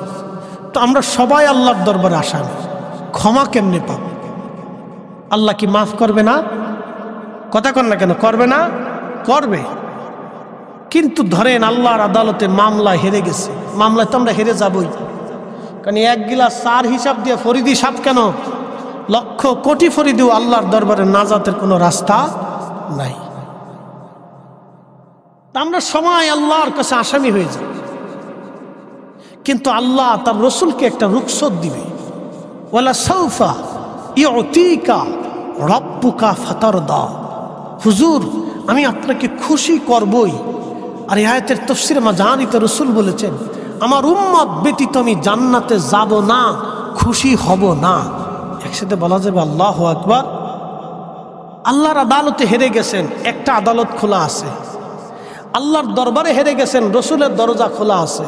S1: তো আমরা সবাই আল্লাহর দরবারে আসামি। ক্ষমা কেমনে পাব? আল্লাহ কি মাফ করবে না? কথা কন না কেন? করবে না? করবে। কিন্তু ধরেন আল্লাহর আদালতে মামলা হেরে গেছে, মামলায় তো আমরা হেরে যাবই, কারণ 1 গিলাস চার হিসাব দিয়ে ফরিদি সাপ কেন, লক্ষ কোটি ফরিদিও আল্লাহর দরবারে নাজাতের কোনো রাস্তা নাই। আমরা সবাই আল্লাহর কাছে আসামি হয়ে যাই। কিন্তু আল্লাহ তার রসুলকে একটা রুখসত দিবে, ওয়ালা সাউফা ইউতিকা রাব্বুকা ফাতারদা। হুজুর, আমি আপনাকে খুশি করবই। আর এই আয়াতের তাফসীরে মাজানিতে রসুল বলেছেন, আমার উম্মত ব্যতীত আমি জান্নাতে যাব না, খুশি হব না। একসাথে বলা যাবে আল্লাহু আকবার। আল্লাহর আদালতে হেরে গেছেন, একটা আদালত খোলা আছে। আল্লাহর দরবারে হেরে গেছেন, রসুলের দরজা খোলা আছে।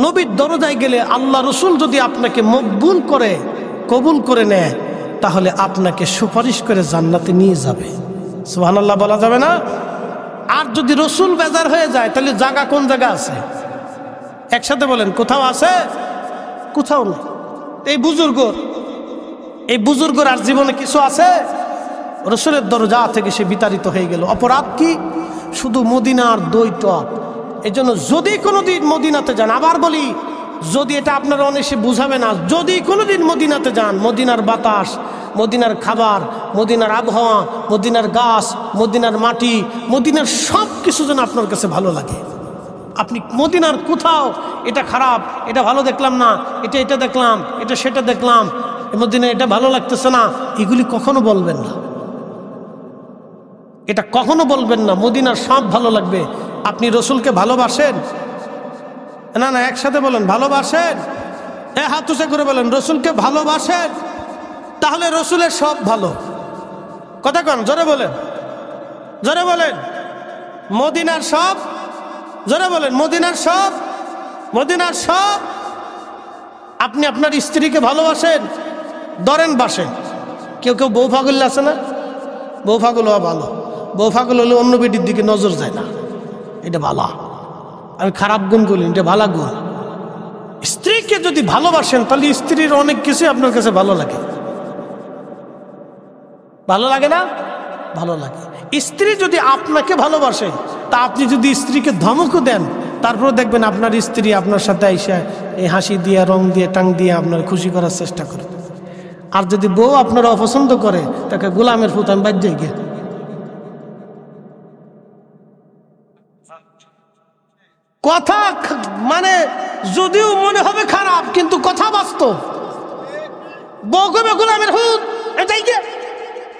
S1: নবীর দরজায় গেলে আল্লাহ রসুল যদি আপনাকে মকবুল করে, কবুল করে নেয়, তাহলে আপনাকে সুপারিশ করে জান্নাতে নিয়ে যাবে। সুবহানাল্লাহ বলা যাবে না? আর যদি রসুল বেজার হয়ে যায়, তাহলে জায়গা কোন জায়গা আছে? একসাথে বলেন, কোথাও আছে? কোথাও নেই। এই বুজুর্গর আর জীবনে কিছু আছে? রসুলের দরজা থেকে সে বিতাড়িত হয়ে গেল। অপরাধ কি? শুধু মদিনার দই টক। এই জন্য যদি কোনোদিন মদিনাতে যান, আবার বলি, যদি এটা আপনারা অনেকে বুঝাবে না, যদি কোনোদিন মদিনাতে যান, মদিনার বাতাস, মদিনার খাবার, মদিনার আবহাওয়া, মদিনার গাছ, মদিনার মাটি, মদিনার সব কিছু যেন আপনার কাছে ভালো লাগে। আপনি মদিনার কোথাও এটা খারাপ, এটা ভালো দেখলাম না, এটা দেখলাম, এটা সেটা দেখলাম, মদিনা এটা ভালো লাগতেছে না, এগুলি কখনো বলবেন না। এটা কখনো বলবেন না। মদিনার সব ভালো লাগবে। আপনি রসুলকে ভালোবাসেন? না না, একসাথে বলেন, ভালোবাসেন? হাত উঁচা করে বলেন, রসুলকে ভালোবাসেন? তাহলে রসুলের সব ভালো। কথা কন, জোরে বলেন, জোরে বলেন, মদিনার সব, জোরে বলেন, মদিনার সব, মদিনার সব। আপনি আপনার স্ত্রীকে ভালোবাসেন? ধরেন বাসেন। কেউ কেউ বউ পাগল আছে না? বউ পাগল হওয়া ভালো। বউ পাগল হলে অন্য বেটির দিকে নজর যায় না। এটা ভালো। আমি খারাপ গুণ বলি, এটা ভালো গুণ। স্ত্রীকে যদি ভালোবাসেন তাহলে স্ত্রীর অনেক কিছু আপনার কাছে ভালো লাগে। ভালো লাগে না? ভালো লাগে। স্ত্রী যদি আপনাকে ভালোবাসে, তা আপনি যদি স্ত্রীকে ধমকও দেন, তারপরে দেখবেন আপনার স্ত্রী আপনার সাথে এসে এই হাসি দিয়ে, রং দিয়ে, টাং দিয়ে আপনার খুশি করার চেষ্টা করে। আর যদি বউ আপনারা অপছন্দ করে, তাকে গোলামের ফুত আমি বাধ্য গিয়ে। কথা মানে যদিও মনে হবে খারাপ, কিন্তু কথা বাস্তব। বউ কবে গোলামের ফুত, এটাই গে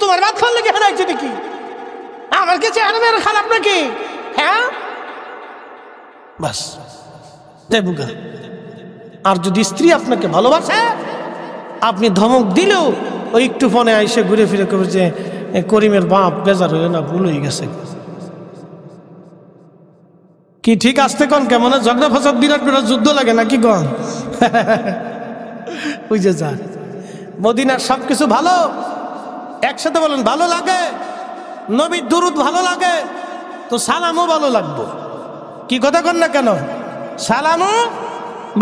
S1: তোমার ভাত খাওয়ার লেগে হারাইছে নাকি? আমার কাছে খারাপ নাকি? হ্যাঁ, বাস দেবুগা। আর যদি স্ত্রী আপনাকে ভালোবাসে, আপনি ধমক দিলেও ওই একটু ফোনে আইসে ঘুরে ফিরে করবে যে করিমের বাপ বেজার হয়ে না, ভুল হয়ে গেছে। কি ঠিক আসতে কন? কেমন ঝগড়া ফসাদ বিরাট বিরাট যুদ্ধ লাগে নাকি কন? বুঝে যা। মদিনার সবকিছু ভালো, একসাথে বলেন ভালো লাগে। নবীর দুরুদ ভালো লাগে তো সালামও ভালো লাগবে। কি কথা কন না কেন? সালামও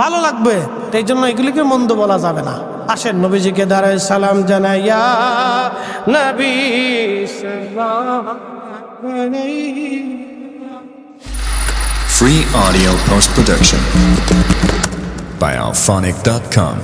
S1: ভালো লাগবে। এই জন্য এগুলিকে মন্দ বলা যাবে না। আসেন নবীজিকে দাঁড়ায় সালাম জানাই, ইয়া নবী সাল্লাল্লাহু আলাইহি।
S2: Free audio post production by alphonic.com.